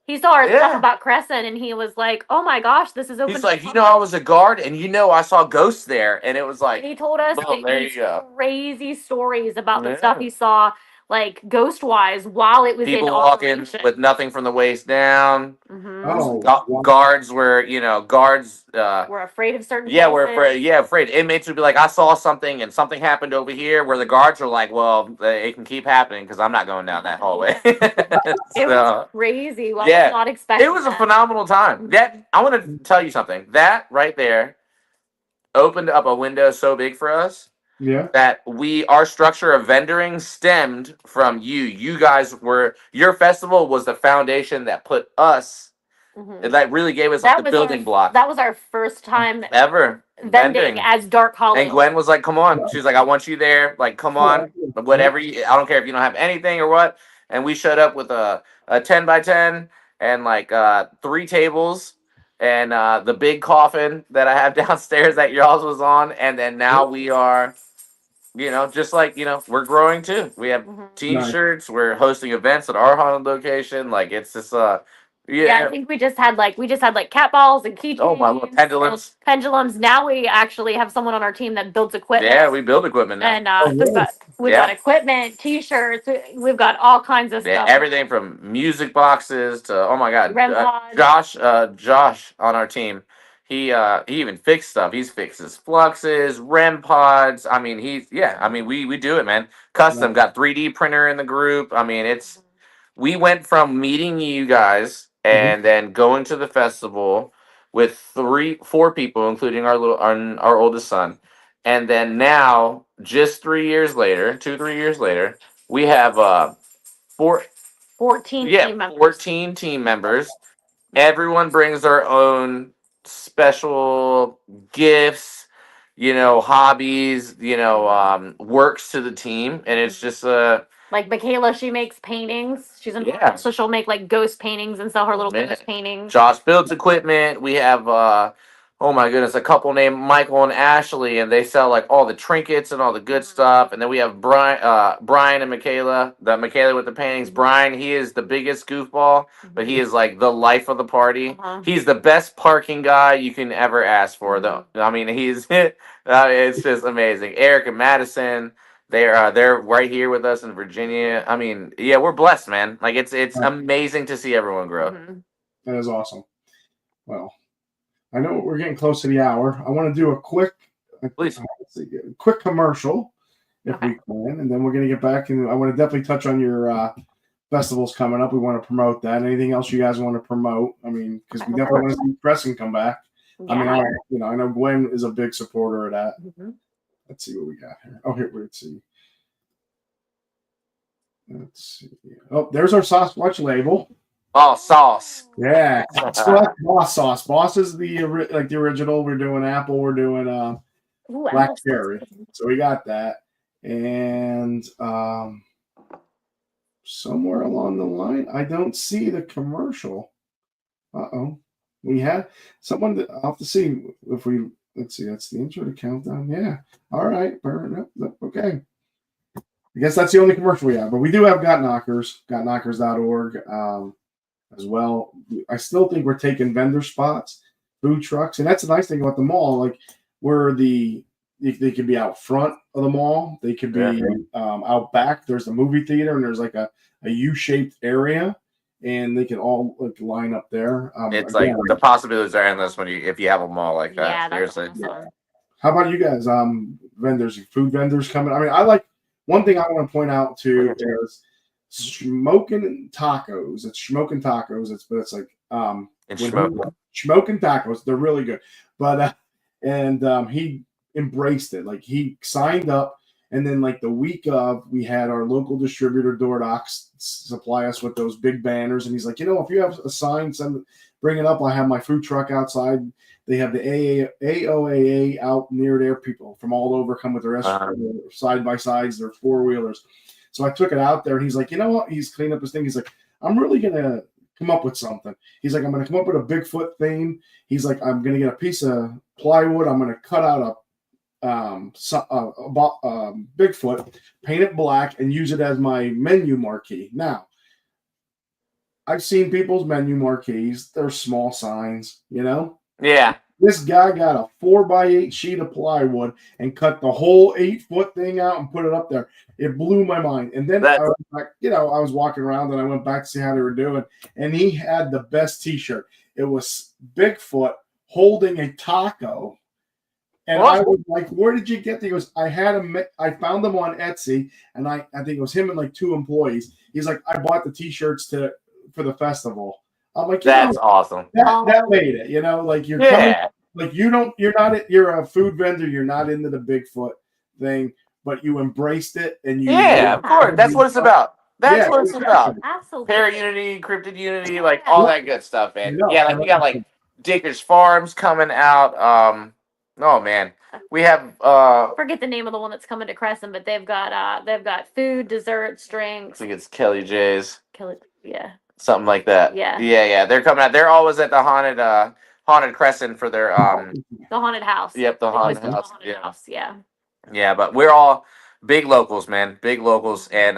He saw our stuff about Crescent, and he was like, "Oh my gosh, this is open." He's like, I was a guard, and I saw ghosts there, and it was like. And he told us there you go. crazy stories about the stuff he saw like ghost wise while it was People in walking operation. with nothing from the waist down. Oh, wow. Guards were, guards. We're afraid of certain Yeah, places. we're afraid. Yeah, afraid. Inmates would be like, I saw something and something happened over here, where the guards are like, well, it can keep happening because I'm not going down that hallway. It was crazy. Well, I yeah, was not expecting it was a that. phenomenal time. That I want to tell you something. That right there opened up a window so big for us Yeah. that our structure of vendoring stemmed from you. You guys your festival was the foundation that put us. Mhm. That really gave us like the building block. That was our first time Ever vending as Dark Hallow. And Gwen was like, "Come on." She's like, "I want you there. Like, come on. Whatever. I don't care if you don't have anything or what." And we showed up with a 10 by 10 and like 3 tables and the big coffin that I have downstairs that y'all's was on. And then now we are, just like we're growing too. We have T-shirts. We're hosting events at our haunted location. Like it's just Yeah, I think we just had like cat balls and keychains. Oh my Lord, pendulums. Pendulums. Now we actually have someone on our team that builds equipment. Yeah, we build equipment now. And we've got equipment, T-shirts. We've got all kinds of stuff. Everything from music boxes to oh my God, REM pods. Josh on our team. He even fixed stuff. He's fixed his fluxes, REM pods. I mean, we do it, man. Custom, got 3D printer in the group. I mean, we went from meeting you guys and then going to the festival with 4 people, including our oldest son, and then now just 3 years later, 2-3 years later, we have 14 team members. 14 team members. Everyone brings their own special gifts, hobbies, works to the team, and it's just like Michaela, she makes paintings. She's an artist, so she'll make like ghost paintings and sell her little ghost paintings. Josh builds equipment. We have oh my goodness, a couple named Michael and Ashley, and they sell like all the trinkets and all the good stuff. And then we have Brian and Michaela, the Michaela with the paintings. Brian, he is the biggest goofball, but he is like the life of the party. He's the best parking guy you can ever ask for. I mean, he's it's just amazing. Eric and Madison, they're right here with us in Virginia. I mean, yeah, we're blessed, man. Like it's amazing to see everyone grow. That is awesome. Well, I know we're getting close to the hour. I want to do a quick commercial if we can, and then we're going to get back. And I want to definitely touch on your festivals coming up. We want to promote that. Anything else you guys want to promote? I mean, because we definitely want to see Preston come back. Yeah. I mean, I know Gwen is a big supporter of that. Let's see what we got here. Oh, here, let's see. Let's see. Oh, there's our Sasquatch label. Oh, sauce. Yeah, Boss sauce. Boss is the original. We're doing apple. We're doing black cherry. So we got that, and somewhere along the line, I don't see the commercial. We had someone that I'll have to see if we. Let's see. That's the intro to countdown. Yeah. All right. Okay. I guess that's the only commercial we have, but we do have Got Knockers, gotknockers.org. As well. I still think we're taking vendor spots, food trucks, and that's the nice thing about the mall. Like they could be out front of the mall, they could be out back. There's the movie theater, and there's like a U-shaped area, and they can all like line up there. It's like the possibilities are endless if you have a mall like that. Yeah, seriously. awesome. How about you guys? Vendors, food vendors coming. I mean, I like one thing I want to point out too is smoking tacos. It's smoking tacos. It's like smoking tacos. They're really good. But he embraced it. Like he signed up, and then like the week of, we had our local distributor DoorDox supply us with those big banners, and he's like, if you have a sign, bring it up. I have my food truck outside. They have the AOAA out near there. People from all over come with their side by sides, their 4-wheelers. So I took it out there, and he's like, you know what? He's cleaning up his thing. He's like, I'm really going to come up with something. He's like, I'm going to come up with a Bigfoot theme. He's like, I'm going to get a piece of plywood. I'm going to cut out a Bigfoot, paint it black, and use it as my menu marquee. Now, I've seen people's menu marquees. They're small signs, Yeah. This guy got a 4x8 sheet of plywood and cut the whole 8-foot thing out and put it up there. It blew my mind. And then I was like, I was walking around and I went back to see how they were doing. And he had the best T-shirt. It was Bigfoot holding a taco. And I was like, where did you get these? He goes, I found them on Etsy, and I think it was him and like 2 employees. He's like, I bought the T-shirts for the festival. I'm like, that's awesome. That made it, like you're coming, like you're a food vendor, you're not into the Bigfoot thing, but you embraced it and you of course. That's what it's about. That's what it's about. Absolutely. Para-Unity, Cryptid Unity, like all that good stuff, man. No, Yeah, like we got like Dicker's Farms coming out. Oh man, we have forget the name of the one that's coming to Crescent, but they've got food, desserts, drinks. I think it's Kelly J's. Yeah. Something like that. Yeah. They're coming out. They're always at the haunted Crescent for their the haunted house. Yep, the haunted house. House. Yeah. Yeah, but we're all big locals, man. Big locals, and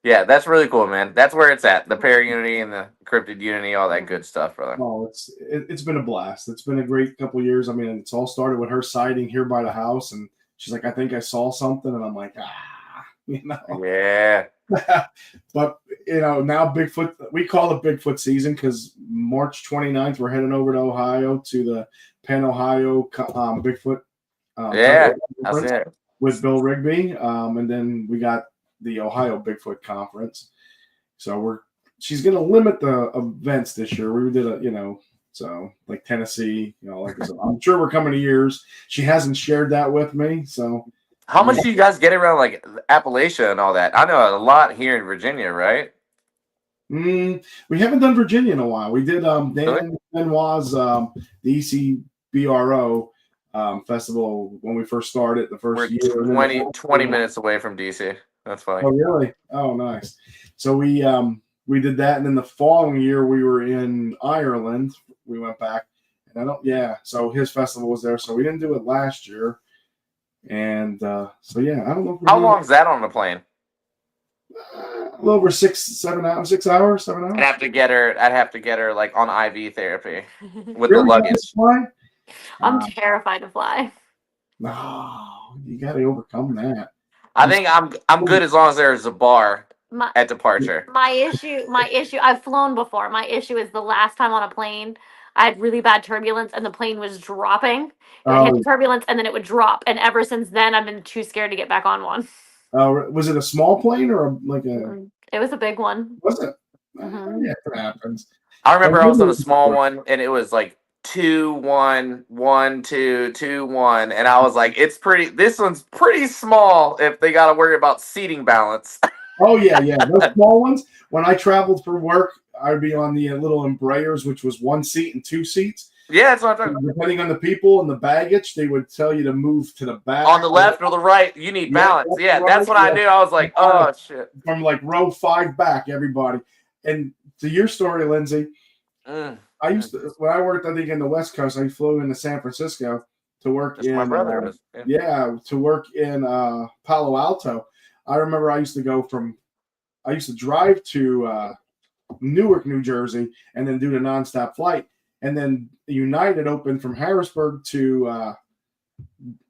yeah, that's really cool, man. That's where it's at. The Para-Unity and the Cryptid Unity, all that good stuff, brother. Oh, it's been a blast. It's been a great couple of years. I mean, it's all started with her sighting here by the house, and she's like, I think I saw something, and I'm like, Yeah. But now Bigfoot, we call it Bigfoot season because March 29th we're heading over to Ohio to the Penn, Ohio Bigfoot that's it. with Bill Rigby, and then we got the Ohio Bigfoot Conference. So she's going to limit the events this year. We did so like Tennessee, like I said, I'm sure we're coming to yours. She hasn't shared that with me, so. How much do you guys get around like Appalachia and all that? I know a lot here in Virginia, right? We haven't done Virginia in a while. We did Dan Benoit's the ECBRO festival when we first started the first year. 20 minutes away from DC. That's funny. Oh really? Oh nice. So we did that, and then the following year we were in Ireland. We went back, and so his festival was there. So we didn't do it last year. And I don't know. How long is that on the plane? A little over 6 hours. 7 hours. I'd have to get her like on IV therapy with the luggage. I'm terrified to fly. No, you got to overcome that. I think I'm good as long as there's a bar at departure. My issue. I've flown before. My issue is the last time on a plane, I had really bad turbulence, and the plane was dropping. It would hit the turbulence, and then it would drop. And ever since then, I've been too scared to get back on one. Was it a small plane or like a? It was a big one. Was it? Mm-hmm. Yeah, it happens. I remember I was on a small one, and it was like 2 1 1 2 2 1, and I was like, this one's pretty small if they got to worry about seating balance. Oh yeah. Those small ones. When I traveled for work, I'd be on the little Embraers, which was 1 seat and 2 seats. Yeah, that's what I'm talking about. Depending on the people and the baggage, they would tell you to move to the back. On the left or the right, you need balance. Yeah, that's what I knew. I was like, oh, shit. From like row 5 back, everybody. And to your story, Lindsay, I used to, when I worked, I think, in the West Coast, I flew into San Francisco to work my brother was. To work in Palo Alto. I remember I used to drive to Newark, New Jersey, and then do the nonstop flight. And then United opened from Harrisburg to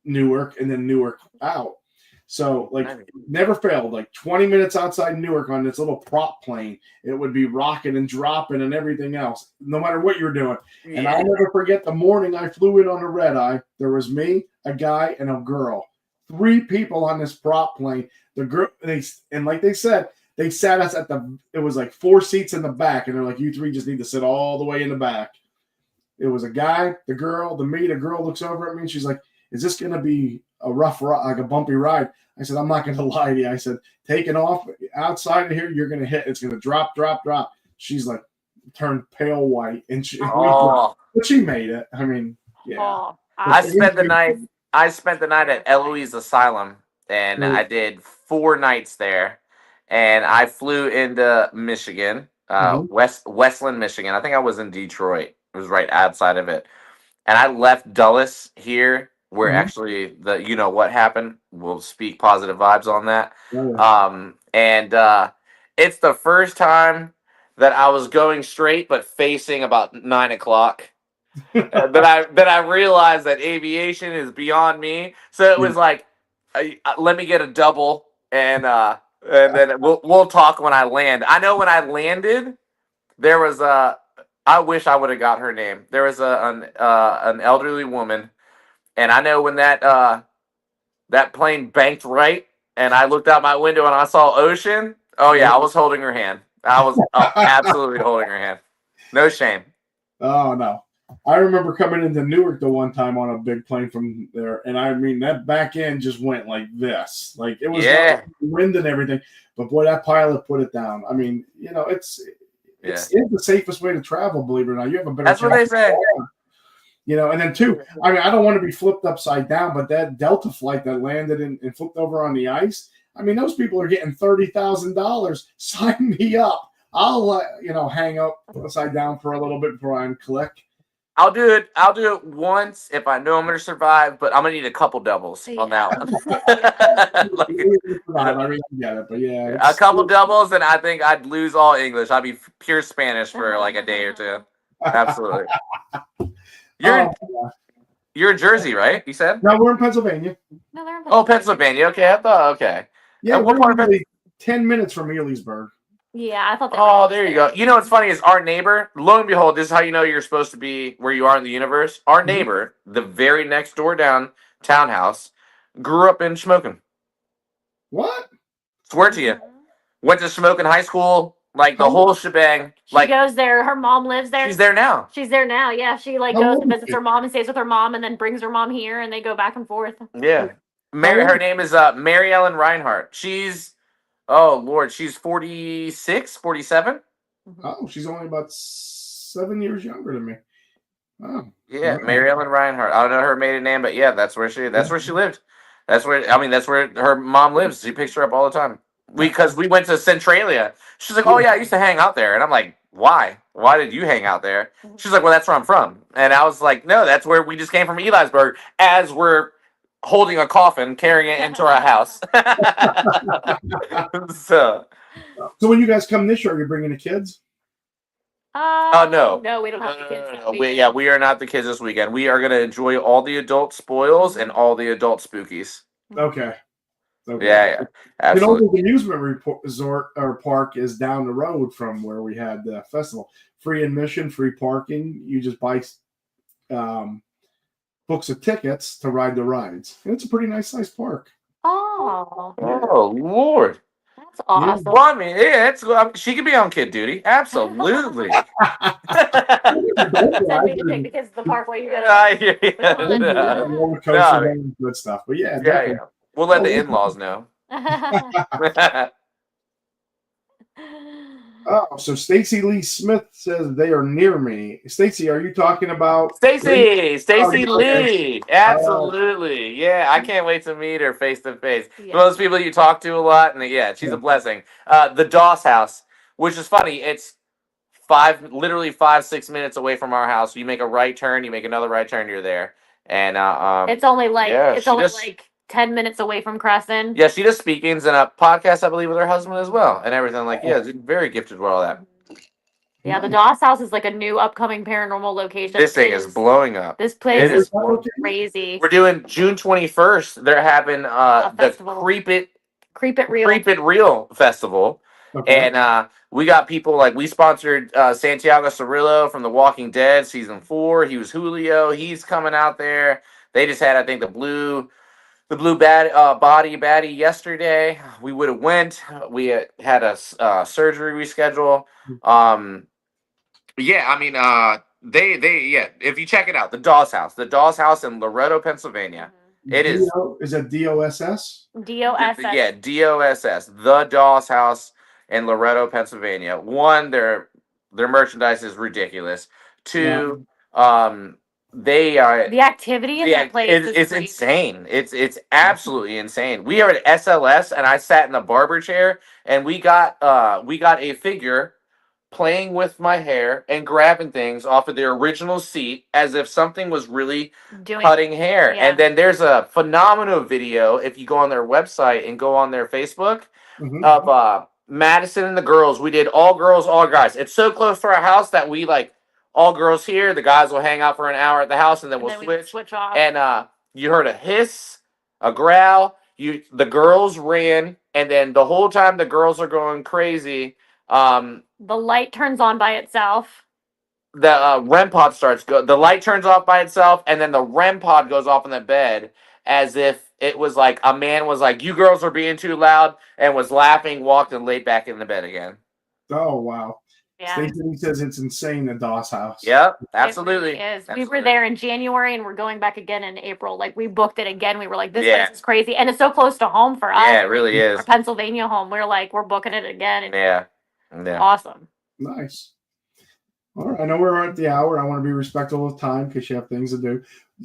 Newark, and then Newark out. So, never failed. Like 20 minutes outside Newark on this little prop plane, it would be rocking and dropping and everything else, no matter what you're doing. Yeah. And I'll never forget the morning I flew in on a red eye. There was me, a guy, and a girl. 3 people on this prop plane. The girl, like they said, they sat us it was like 4 seats in the back, and they're like, you 3 just need to sit all the way in the back. It was a guy, the girl, the girl looks over at me and she's like, is this going to be a rough ride, like a bumpy ride? I said, I'm not going to lie to you. I said, taking off outside of here, you're going to hit. It's going to drop. She's like, turned pale white. And but she made it. I mean, yeah. Oh, I spent the night at Eloise Asylum, and I did 4 nights there. And I flew into Michigan, Westland, Michigan. I think I was in Detroit. It was right outside of it. And I left Dulles here, where actually what happened. We'll speak positive vibes on that. It's the first time that I was going straight, but facing about 9 o'clock. Then I realized that aviation is beyond me. So it was like, let me get a double, and then we'll talk when I land. I know when I landed, there was a. I wish I would have got her name. There was an elderly woman, and I know when that plane banked right, and I looked out my window and I saw ocean. Oh yeah, I was holding her hand. I was absolutely holding her hand. No shame. Oh no. I remember coming into Newark the one time on a big plane from there, and I mean that back end just went like this, like it was wind and everything. But boy, that pilot put it down. I mean, it's the safest way to travel. Believe it or not, you have a better. That's what they say. And then two, I mean, I don't want to be flipped upside down, but that Delta flight that landed and flipped over on the ice. I mean, those people are getting $30,000. Sign me up. I'll hang up upside down for a little bit before I collect. I'll do it once if I know I'm going to survive, but I'm going to need a couple doubles on that one. I really get it, but yeah. A couple doubles, and I think I'd lose all English. I'd be pure Spanish for like a day or two. Absolutely. You're in Jersey, right? You said? No, we're in Pennsylvania. No, they're in Pennsylvania. Oh, Pennsylvania. Okay, I thought, okay. Yeah, we're probably 10 minutes from Elysburg. Yeah, I thought that. Oh, there you go. You know what's funny is our neighbor, lo and behold, this is how you know you're supposed to be where you are in the universe. Our neighbor, the very next door down townhouse, grew up in Smoking. What? Swear to you. Went to Smoking High School, like the whole shebang. She goes there. Her mom lives there. She's there now. She's there now. Yeah, she goes and visits her mom and stays with her mom, and then brings her mom here, and they go back and forth. Yeah. Her name is Mary Ellen Reinhardt. She's, oh Lord, she's 46, 47. Oh, she's only about 7 years younger than me. Oh, yeah, Mary Ellen Reinhardt. I don't know her maiden name, but yeah, that's where she lived. That's where her mom lives. She picks her up all the time. Because we went to Centralia. She's like, oh yeah, I used to hang out there. And I'm like, why? Why did you hang out there? She's like, well, that's where I'm from. And I was like, no, that's where we just came from, Elysburg, as we're holding a coffin, carrying it into our house. So when you guys come this year, are you bringing the kids? No. No, we don't have the kids. No. We are not the kids this weekend. We are going to enjoy all the adult spoils and all the adult spookies. Okay. Yeah, absolutely. The amusement resort or park is down the road from where we had the festival. Free admission, free parking. You just buy books of tickets to ride the rides. And it's a pretty nice sized park. Oh. Oh, Lord. That's awesome. Well, I mean, she could be on kid duty. Absolutely. Send me to pick because the park where you gotta. Good stuff. But yeah. We'll let the in-laws know. Oh, so Stacy Lee Smith says they are near me. Stacy, are you talking about Stacy Lee? Absolutely. Yeah, I can't wait to meet her face to face. One of those people you talk to a lot, and yeah, she's a blessing. The Doss House, which is funny, it's literally 5-6 minutes away from our house. You make a right turn, you make another right turn, you're there. And it's only like 10 minutes away from Crescent. Yeah, she does speakings and a podcast, I believe, with her husband as well, and everything. Like, yeah, very gifted with all that. Yeah, the Doss House is like a new upcoming paranormal location. This thing is blowing up. This place is crazy. We're doing June 21st. They're having the Creep It Real Festival. Okay. And we got people like, we sponsored Santiago Cirillo from The Walking Dead season 4. He was Julio. He's coming out there. They just had, I think, the blue body baddie yesterday. We would have went. We had a surgery reschedule. Yeah, I mean, if you check it out, the Doss House in Loretto, Pennsylvania. It is. Is it DOSS? DOSS. Yeah, DOSS. The Doss House in Loretto, Pennsylvania. One, their merchandise is ridiculous. Two, they are the activity in that place. It's insane. It's absolutely insane. We are at SLS, and I sat in a barber chair, and we got a figure playing with my hair and grabbing things off of their original seat as if something was really cutting hair. Yeah. And then there's a phenomenal video if you go on their website and go on their Facebook of Madison and the girls. We did all girls, all guys. It's so close to our house that we all girls here. The guys will hang out for an hour at the house, and then And we'll then we switch. off. And you heard a hiss, a growl. The girls ran, and then the whole time the girls are going crazy. The light turns on by itself. The REM pod the light turns off by itself, and then the REM pod goes off in the bed as if it was like a man was like, "You girls are being too loud," and was laughing, walked, and laid back in the bed again. Oh wow. Yeah. Stacey says it's insane, the Doss house. Yep, absolutely. It really is. Absolutely. We were there in January, and we're going back again in April. Like, we booked it again. We were like, this Yeah. place is crazy, and it's so close to home for us. Yeah, it really is. Our Pennsylvania home. We're like, we're booking it again. It's Yeah. awesome. Nice. All right, I know we're at the hour. I want to be respectful of time because you have things to do.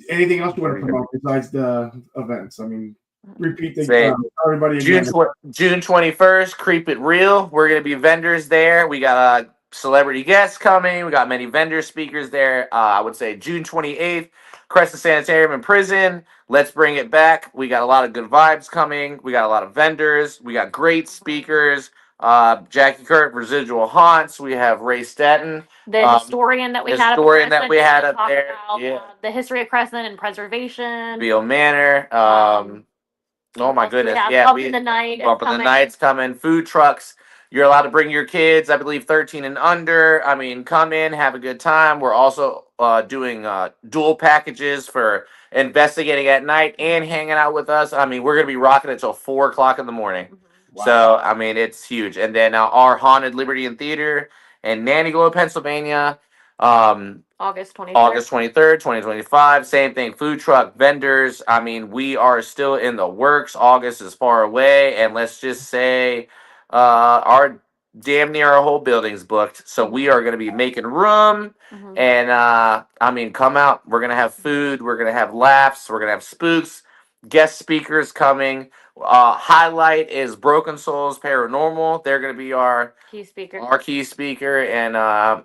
Anything else you want to promote besides the events? I mean, repeat the everybody again. June 21st, Creep It Real. We're going to be vendors there. We got celebrity guests coming. We got many vendor speakers there. I would say June 28th, Crescent Sanitarium and Prison. Let's bring it back. We got a lot of good vibes coming. We got a lot of vendors. We got great speakers. Jackie Kurt, Residual Haunts. We have Ray Stetton. The historian that we had up there. About, the history of Crescent and preservation. Beale Manor. Oh my goodness! Bump in the Night. Bump in the Night's coming. Food trucks. You're allowed to bring your kids. I believe 13 and under. I mean, come in, have a good time. We're also doing dual packages for investigating at night and hanging out with us. I mean, we're gonna be rocking it till 4 o'clock in the morning. Wow. So I mean, it's huge. And then our Haunted Liberty and Theater in Nantiglow, Pennsylvania. August 23rd, 2025. Same thing. Food truck, vendors. I mean, we are still in the works. August is far away. And let's just say our damn near our whole building's booked. So we are going to be making room. And I mean, come out. We're going to have food. We're going to have laughs. We're going to have spooks. Guest speakers coming. Highlight is Broken Souls Paranormal. They're going to be our key speaker. And I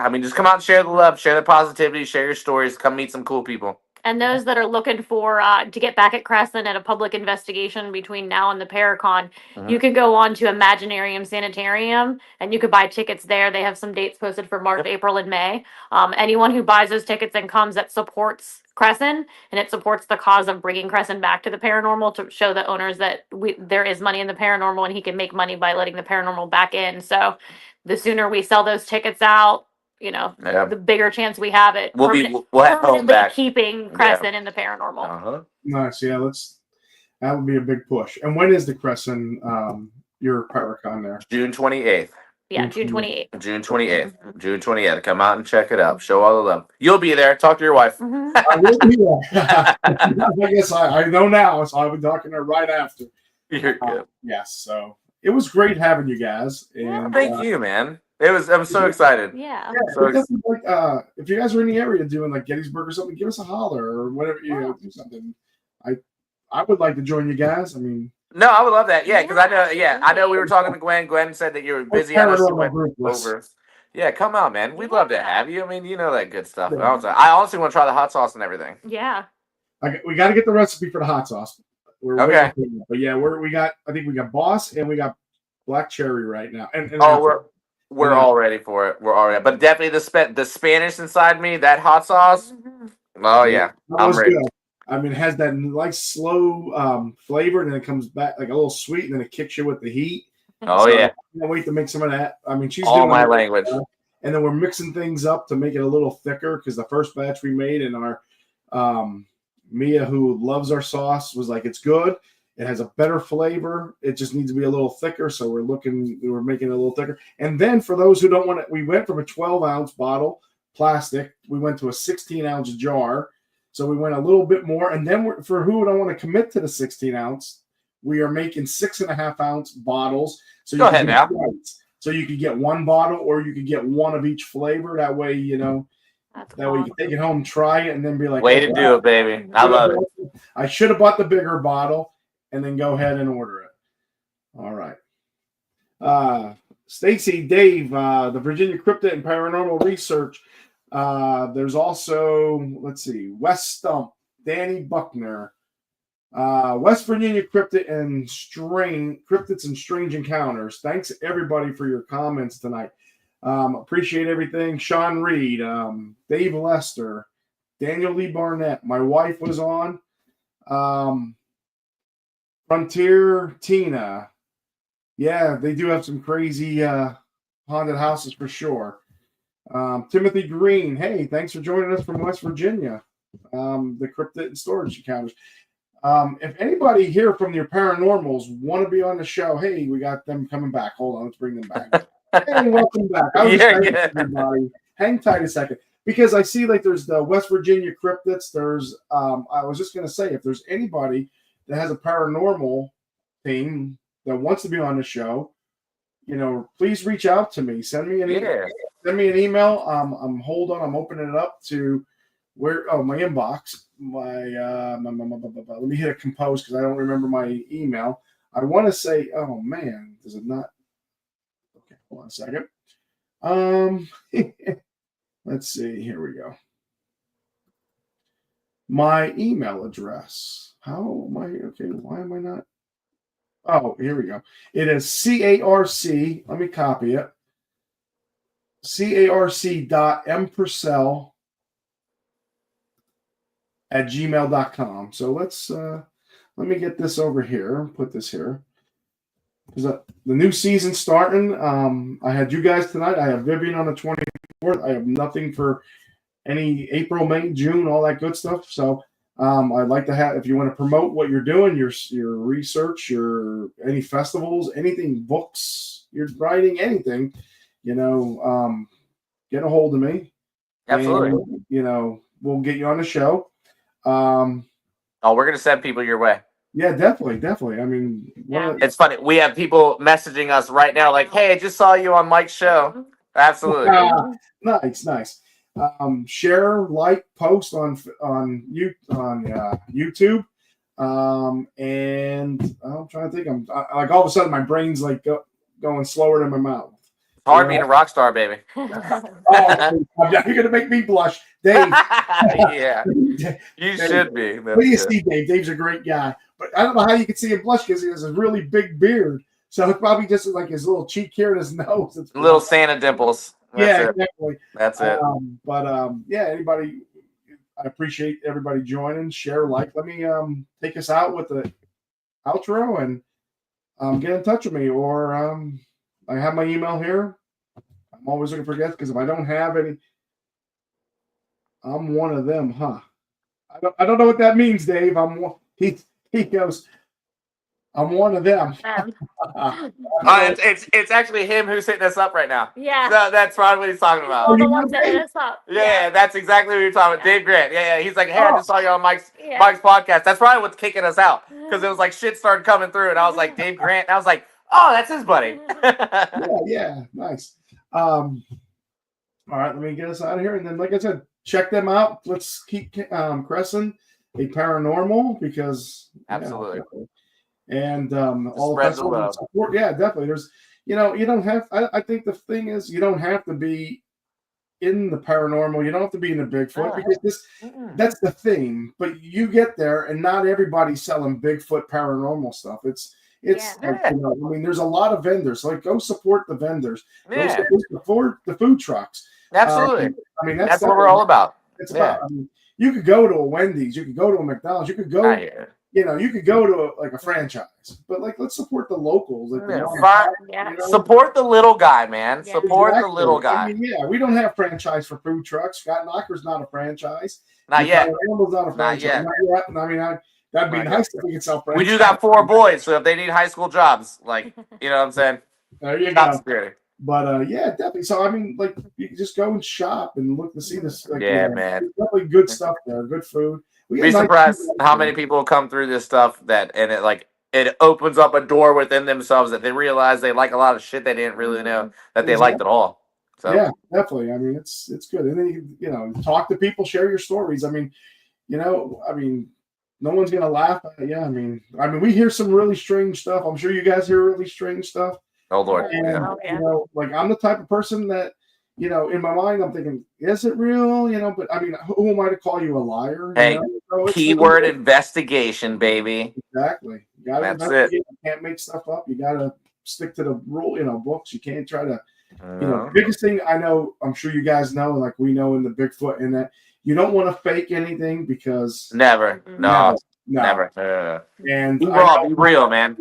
mean, just come out and share the love, share the positivity, share your stories, come meet some cool people. And those that are looking for to get back at Crescent at a public investigation between now and the Paracon, you can go on to Imaginarium Sanitarium and you could buy tickets there. They have some dates posted for March, April, and May. Anyone who buys those tickets and comes, that supports Crescent, and it supports the cause of bringing Crescent back to the paranormal, to show the owners that there is money in the paranormal and he can make money by letting the paranormal back in. So the sooner we sell those tickets out, the bigger chance we have it. We'll have home back. Keeping Crescent in the paranormal. Nice. Yeah, that would be a big push. And when is the Crescent your Paracon there? June 28th. Yeah, June 28th. June 28th. June 28th. Come out and check it out. Show all the love. You'll be there. Talk to your wife. I will be there. I guess I know now, so I'll be talking to her right after. You're good. Yes. So it was great having you guys. And thank you, man. I'm so excited. Yeah. So if you guys are in the area doing like Gettysburg or something, give us a holler or whatever, do something. I would like to join you guys. I mean, no, I would love that. Yeah, because I know we were talking to Gwen. Gwen said that you were busy. I know she went over. Yeah, come out, man. We'd love to have you. I mean, you know that good stuff. Yeah. I honestly want to try the hot sauce and everything. Yeah. We got to get the recipe for the hot sauce. Okay. But yeah, I think we got Boss and we got Black Cherry right now. And we're all ready for it. We're all ready. But definitely the Spanish inside me, that hot sauce. Oh yeah, I'm ready. Good. I mean, it has that nice slow flavor, and then it comes back like a little sweet, and then it kicks you with the heat. Oh yeah! I can't wait to make some of that. I mean, she's all doing my language. And then we're mixing things up to make it a little thicker because the first batch we made and our Mia, who loves our sauce, was like, it's good. It has a better flavor. It just needs to be a little thicker. So we're making it a little thicker. And then for those who don't want it, we went from a 12-ounce bottle, plastic. We went to a 16-ounce jar. So we went a little bit more. And then for who don't want to commit to the 16-ounce, we are making 6.5-ounce bottles. So go ahead now. So you could get one bottle or you could get one of each flavor. That way, way you can take it home, try it, and then be like, way to do it, baby. I love it. I should have bought the bigger bottle and then go ahead and order it. All right. Stacy, Dave, the Virginia Cryptid and Paranormal Research. There's also, let's see, West Stump, Danny Buckner, West Virginia Cryptids and Strange Encounters. Thanks everybody for your comments tonight. Appreciate everything. Sean Reed, Dave Lester, Daniel Lee Barnett. My wife was on. Frontier Tina. Yeah, they do have some crazy haunted houses for sure. Timothy Green. Hey, thanks for joining us from West Virginia. The cryptid and storage encounters. If anybody here from your paranormals want to be on the show, hey, we got them coming back. Hold on, let's bring them back. Hey, welcome back. I was just everybody. Hang tight a second. Because I see like there's the West Virginia cryptids. There's I was just gonna say if there's anybody that has a paranormal thing that wants to be on the show, please reach out to me. Send me an email. Send me an email. Hold on, I'm opening it up to my inbox. Let me hit a compose because I don't remember my email. I want to say, oh man, does it not? Okay, hold on a second. Let's see. Here we go. My email address. How am I? Okay, why am I not? Oh, here we go. It is CARC. Let me copy it. CARC.mPurcell@gmail.com. So let me get this over here. Put this here. Because the new season's starting. I had you guys tonight. I have Vivian on the 24th. I have nothing for any April, May, June, all that good stuff. So I'd like to have, if you want to promote what you're doing, your research, any festivals, anything, books you're writing, anything, get a hold of me. Absolutely. And, we'll get you on the show. We're gonna send people your way. Yeah, definitely. I mean, it's funny. We have people messaging us right now, like, "Hey, I just saw you on Mike's show." Absolutely. Nice. Share, like, post on YouTube. And I'm trying to think. I'm like all of a sudden my brain's like going slower than my mouth. Hard being a rock star, baby. You're gonna make me blush, Dave. Yeah, you should be. What do you see, Dave? Dave's a great guy, but I don't know how you can see him blush because he has a really big beard. So it's probably just like his little cheek here and his nose. It's little Santa dimples. Exactly. That's it. Anybody, I appreciate everybody joining. Share, like. Let me take us out with the outro and get in touch with me. Or I have my email here. I'm always looking for guests because if I don't have any, I'm one of them, huh? I don't know what that means, Dave. He goes, I'm one of them. It's actually him who's hitting us up right now. Yeah. So that's probably what he's talking about. All the ones that hit us up. Yeah, that's exactly what you're talking about. Dave Grant. Yeah. He's like, hey, I just saw you on Mike's podcast. That's probably what's kicking us out. Because it was like shit started coming through and I was like, Dave Grant. And I was like, oh, that's his buddy. yeah, nice. All right, let me get us out of here. And then, like I said, check them out. Let's keep Crescent a paranormal because absolutely. And all the love. Support. Yeah, definitely. There's, you don't have. I think the thing is, you don't have to be in the paranormal. You don't have to be in the Bigfoot because that's the theme. But you get there, and not everybody's selling Bigfoot paranormal stuff. It's like, I mean, there's a lot of vendors. Like, go support the vendors. Go support the food trucks. Absolutely. I mean, that's what we're all about. It's about. I mean, you could go to a Wendy's. You could go to a McDonald's. You could go. You could go to a franchise, but let's support the locals. Support the little guy, man. Yeah. Support the little guy. I mean, we don't have franchise for food trucks. Scott Knocker's not a franchise. Not yet. Not a franchise. Not yet. I mean, that'd be nice if we could sell franchise. We do got 4 boys, so if they need high school jobs, you know what I'm saying? There you go. Security. But definitely. So I mean, you just go and shop and look to see this. Man. Definitely good stuff there. Good food. Be surprised how many people come through this stuff it opens up a door within themselves that they realize they like a lot of shit they didn't really know that they liked at all. So yeah, definitely. I mean, it's good. And then you talk to people, share your stories. I mean, no one's gonna laugh at you. I mean, we hear some really strange stuff. I'm sure you guys hear really strange stuff. Oh Lord. And, I'm the type of person that, in my mind, I'm thinking, is it real? But I mean, who am I to call you a liar? Hey, keyword investigation, baby. Exactly. You gotta investigate. You can't make stuff up. You gotta stick to the rule, books. You can't try to, biggest thing I know, I'm sure you guys know, like we know in the Bigfoot, and that you don't want to fake anything because never. No. And be raw, be real, man.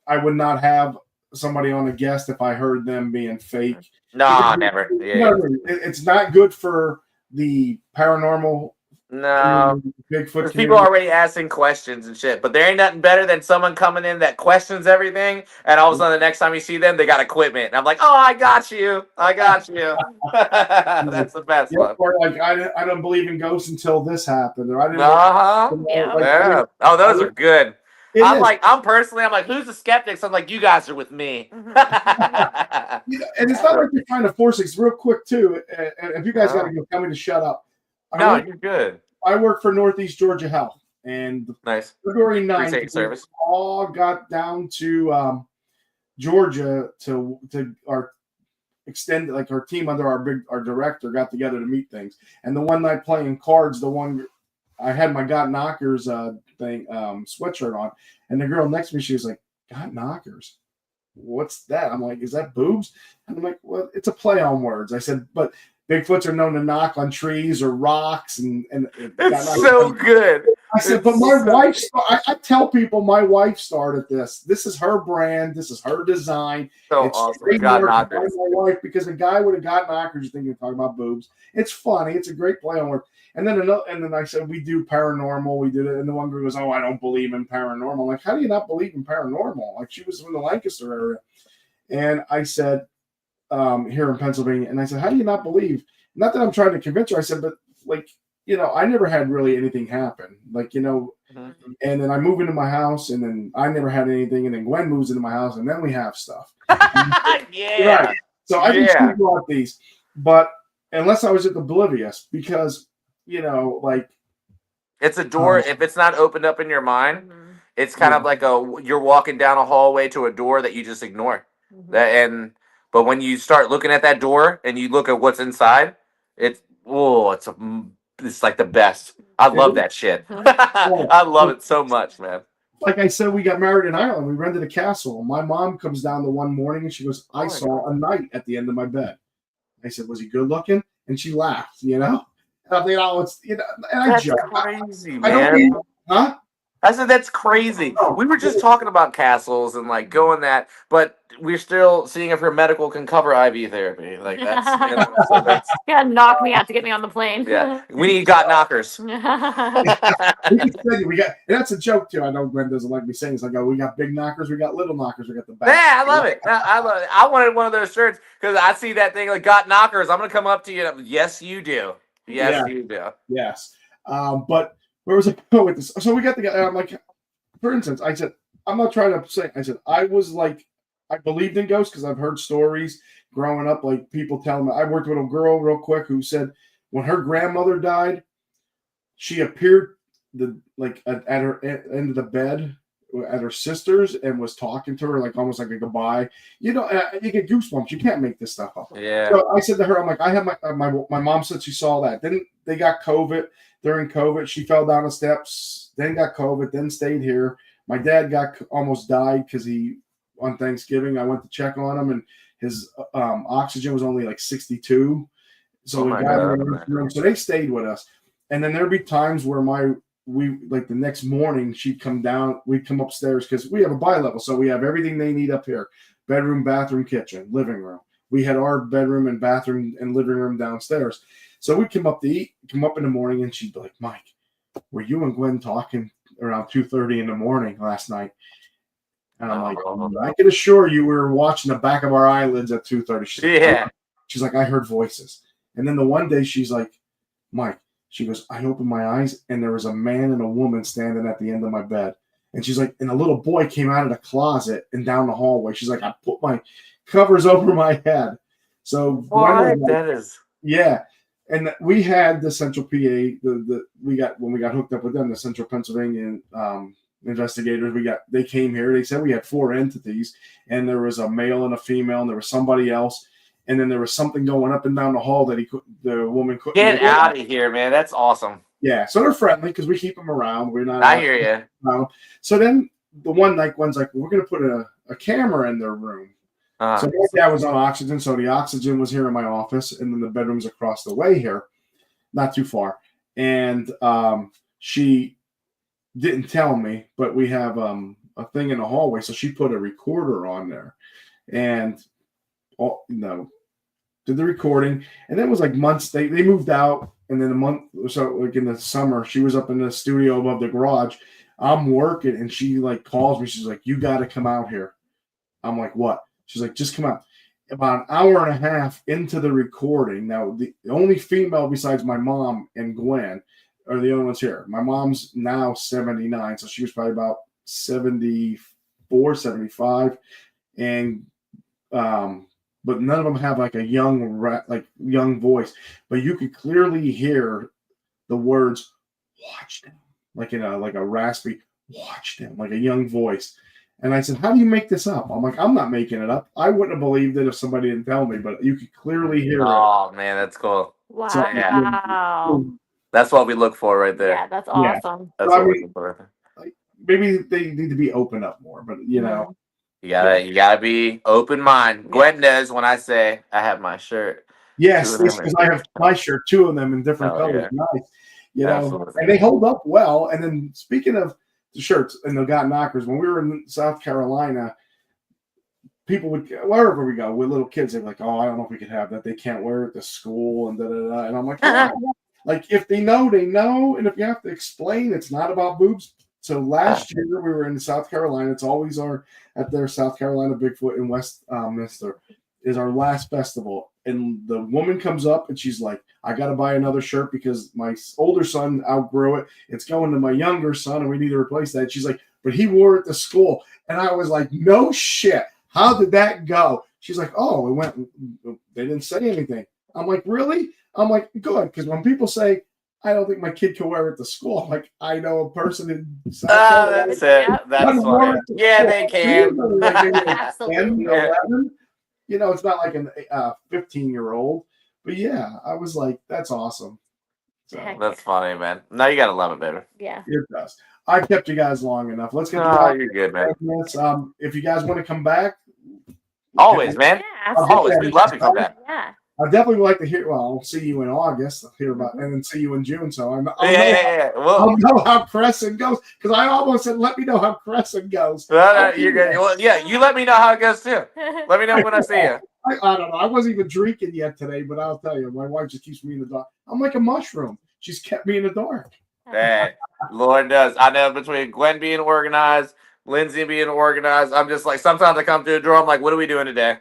I would not have somebody on a guest if I heard them being fake. No, never. Yeah. It's not good for the paranormal. No, Bigfoot. People are already asking questions and shit, but there ain't nothing better than someone coming in that questions everything, and all of a sudden the next time you see them, they got equipment, and I'm like, oh, I got you. That's the best one. Or like, I don't believe in ghosts until this happened, or I didn't. Yeah. Oh, those are good. I'm personally, who's the skeptics? I'm like, you guys are with me. And it's not like you're trying to force it. Real quick too, and if you guys got to go, tell me to shut up. No, you're good. I work for Northeast Georgia Health, and nice. February 9th, we all got down to Georgia to our extended, like our team under our director got together to meet things. And the one night playing cards, I had my Got Knockers sweatshirt on, and the girl next to me, she was like, "Got Knockers? What's that?" I'm like, "Is that boobs?" And I'm like, "Well, it's a play on words." I said, "But Bigfoots are known to knock on trees or rocks, and it's so good." I said, "But my wife, I tell people my wife started this. This is her brand. This is her design. So it's awesome. Got Knockers. My wife, because a guy would have got knockers, you think you're talking about boobs. It's funny. It's a great play on words. And then I said, we do paranormal. We did it. And the one girl goes, "Oh, I don't believe in paranormal." I'm like, "How do you not believe in paranormal?" Like, she was from the Lancaster area. And I said, here in Pennsylvania. And I said, "How do you not believe?" Not that I'm trying to convince her. I said, but like, I never had really anything happen. Like, and then I move into my house, and then I never had anything. And then Gwen moves into my house, and then we have stuff. Yeah. Right. So I can speak about these, but unless I was oblivious, because, like. It's a door. If it's not opened up in your mind, it's kind of like you're walking down a hallway to a door that you just ignore. But when you start looking at that door and you look at what's inside, it's like the best. I love that shit. I love it so much, man. Like I said, we got married in Ireland. We rented a castle. My mom comes down the one morning and she goes, "I saw a knight at the end of my bed." I said, "Was he good looking?" And she laughed, And I think, and I joke. Crazy, man. I said, that's crazy. We were just talking about castles and like going that, but we're still seeing if her medical can cover IV therapy. Like that's yeah, knock me out to get me on the plane. Yeah, we need Got Knockers. We got, and that's a joke too. I know Gwen doesn't like me saying this. I go, we got big knockers, we got little knockers, we got the back. Yeah, I love it. I love it. I wanted one of those shirts because I see that thing like Got Knockers. I'm gonna come up to you. Yes, you do. Yes, you do. Yes, but. Where was I going with this? So we got together. And I'm like, for instance, I said, I'm not trying to say. I said I was like, I believed in ghosts because I've heard stories growing up. Like people telling me, I worked with a girl real quick who said when her grandmother died, she appeared at her end of the bed at her sister's and was talking to her like almost like a goodbye. You get goosebumps. You can't make this stuff up. Yeah. So I said to her, I'm like, I have my mom said she saw that. Then they got COVID. During COVID, she fell down the steps, then got COVID, then stayed here. My dad almost died because on Thanksgiving, I went to check on him, and his oxygen was only like 62. So we got in the room. So they stayed with us. And then there'd be times where the next morning, she'd come down, we'd come upstairs because we have a bi-level. So we have everything they need up here: bedroom, bathroom, kitchen, living room. We had our bedroom and bathroom and living room downstairs. So we'd come up to eat, come up in the morning, and she'd be like, "Mike, were you and Gwen talking around 2:30 in the morning last night?" And I'm like, "I can assure you we were watching the back of our eyelids at 2:30. She's like, "I heard voices." And then the one day she's like, "Mike," she goes, "I opened my eyes and there was a man and a woman standing at the end of my bed." And she's like, and a little boy came out of the closet and down the hallway. She's like, "I put my covers over my head." So that is. Yeah. And we had the Central PA. When we got hooked up with them, the Central Pennsylvania investigators. They came here. They said we had 4 entities, and there was a male and a female, and there was somebody else, and then there was something going up and down the hall that the woman couldn't get out of here, man. That's awesome. Yeah, so they're friendly because we keep them around. We're not. I hear you. So then the one night, Gwen's like, "We're going to put a a camera in their room. Uh, So my dad was on oxygen, so the oxygen was here in my office, and then the bedroom's across the way here, not too far. And she didn't tell me, but we have a thing in the hallway, so she put a recorder on there, and did the recording. And then it was like months. They moved out, and then a month or so, like in the summer, she was up in the studio above the garage. I'm working, and she like calls me. She's like, "You got to come out here." I'm like, "What?" She's like, "Just come out." About an hour and a half into the recording, now the only female besides my mom and Gwen are the only ones here. My mom's now 79, so she was probably about 74, 75, and but none of them have like a young voice, but you could clearly hear the words "watch them," like in a raspy "watch them," like a young voice. And I said, "How do you make this up?" I'm like, "I'm not making it up. I wouldn't have believed it if somebody didn't tell me, but you could clearly hear it." Oh man, that's cool. Wow. So, That's what we look for right there. Yeah, that's awesome. That's I what we're mean, looking for right there. like, maybe they need to be open up more, but you know, You gotta be open mind. Gwen knows when I say I have my shirt. yes, Two of them because are- I have my shirt, two of them in different Oh, colors. yeah. Nice, you know, Absolutely. and they hold up well. And then speaking of the shirts and the got knockers, when we were in South Carolina, people would, wherever we go with little kids, they're like, "Oh, I don't know if we could have that. They can't wear it to school," and da da da. And I'm like, "Yeah." Like if they know, they know, and if you have to explain, it's not about boobs. So last year we were in South Carolina. It's always at their South Carolina Bigfoot in Westminster is our last festival, and the woman comes up and she's like, "I got to buy another shirt because my older son outgrew it. It's going to my younger son, and we need to replace that." She's like, "But he wore it to school," and I was like, "No shit. How did that go?" She's like, "Oh, it went. They didn't say anything." I'm like, "Really?" I'm like, "Good," because when people say, "I don't think my kid can wear it to school," I'm like, I know a person in South Carolina. That's it. Yep. That's funny. Yeah, they can. Like maybe 10, Absolutely. 11. You know, it's not like a 15-year-old. But yeah, I was like, that's awesome. So Heck. That's funny, man. No, you gotta love it, baby. Yeah. it does. I kept you guys long enough. Let's get Oh, you're good, man. this. If you guys want to come back, Always, man. Yeah. Always. We'd love to come back. Yeah. I definitely would like to hear. Well, I'll see you in August. I'll hear about, and then see you in June. So I'll Well, know how Crescent goes, because I almost said, "Let me know how Crescent goes." no, you're good. Well, yeah, you let me know how it goes too. Let me know when I see you. I don't know. I wasn't even drinking yet today, but I'll tell you, my wife just keeps me in the dark. I'm like a mushroom. She's kept me in the dark. Hey, Lord knows. I know between Gwen being organized, Lindsay being organized, I'm just like, sometimes I come through the door, I'm like, what are we doing today?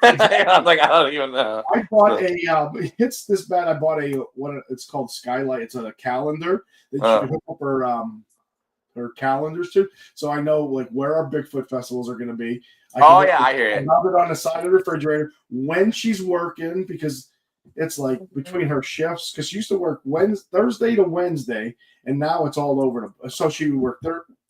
I'm like, I don't even know. I bought it's this bad. I bought it's called Skylight. It's a calendar that you can hook up her calendars to. So I know like where our Bigfoot festivals are going to be. I hear you. I have it on the side of the refrigerator when she's working, because it's like between her shifts, because she used to work Thursday to Wednesday, and now it's all over. So she would work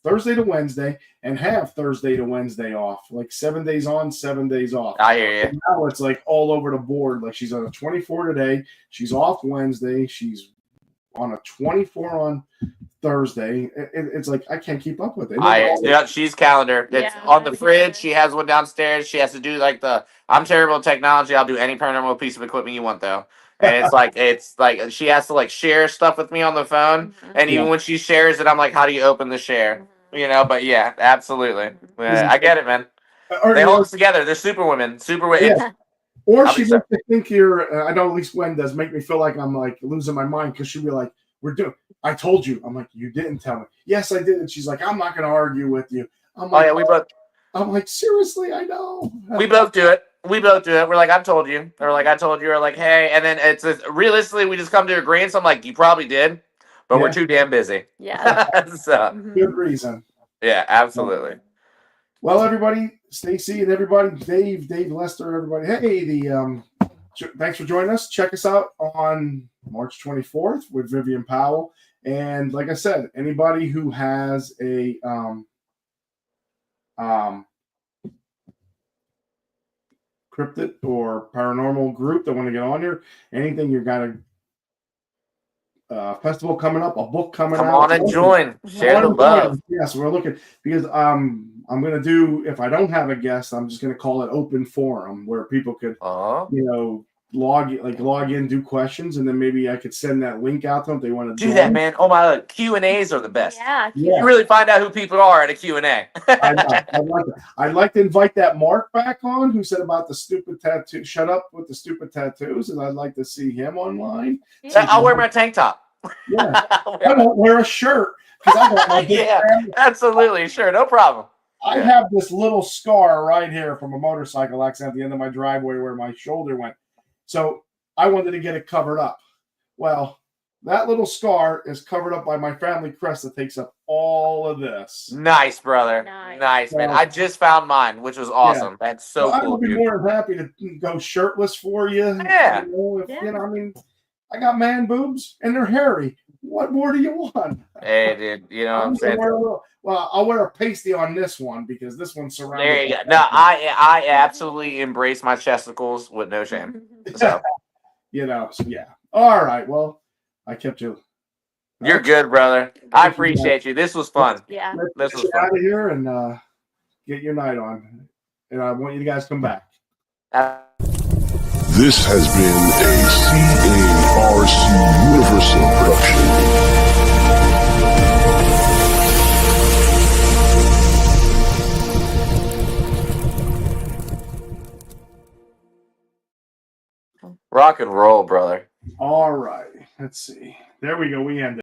Thursday to Wednesday and have Thursday to Wednesday off, like 7 days on, 7 days off. I hear you. And now it's like all over the board. Like she's on a 24 today. She's off Wednesday. She's on a 24 on Thursday. It's like I can't keep up with it. She's calendar. It's on the fridge. She has one downstairs. She has to do like I'm terrible at technology. I'll do any paranormal piece of equipment you want though. And it's like she has to like share stuff with me on the phone. And even when she shares it, I'm like, how do you open the share? You know, but yeah, absolutely. I get it, man. They hold us together. They're super women. Yeah. Or she makes me think I know at least Gwen does, make me feel like I'm like losing my mind, because she'll be like, I told you. I'm like, you didn't tell me. Yes, I did. And she's like, I'm not going to argue with you. I'm like, I'm like, seriously, I know. We both do it. We're like, I told you. Or like, I told you. Or like, hey. And then it's realistically, we just come to agreement. So I'm like, you probably did, but we're too damn busy. Yeah. So, good reason. Yeah, absolutely. Well, everybody, Stacy and everybody, Dave, Lester, everybody. Hey, thanks for joining us. Check us out on March 24th with Vivian Powell. And like I said, anybody who has a cryptid or paranormal group that want to get on here, anything, you got to festival coming up, a book coming Come out. on and join. Share Come the on and love. join. Yes, we're looking because I'm gonna do, if I don't have a guest, I'm just gonna call it open forum where people could Oh, log in, do questions, and then maybe I could send that link out to them if they want to do join. that, man. Oh my, Q&As are the best. Yeah. Yeah. You really find out who people are at a Q&A. I know. I'd like to invite that Mark back on who said about the stupid tattoo. Shut up with the stupid tattoos, and I'd like to see him online. I'll wear my tank top. Yeah, I won't wear a shirt because I got my big Yeah, family. absolutely. Sure, no problem. I have this little scar right here from a motorcycle accident at the end of my driveway where my shoulder went. So I wanted to get it covered up. Well, that little scar is covered up by my family crest that takes up all of this. Nice, brother. Nice, man. I just found mine, which was awesome. That's so I cool, would be dude. more than happy to go shirtless for you. Yeah. I mean, I got man boobs and they're hairy. What more do you want? Hey, dude, you know what I'm saying? I'll wear a pasty on this one because this one's surrounded. There you go. No, I absolutely embrace my chesticles with no shame. So yeah. All right. Well, I kept you. You're good, brother. I appreciate you. This was fun. Yeah. This was Get fun. out of here and get your night on. And I want you guys to come back. This has been a CARC Universal production. Rock and roll, brother. All right. Let's see. There we go. We ended.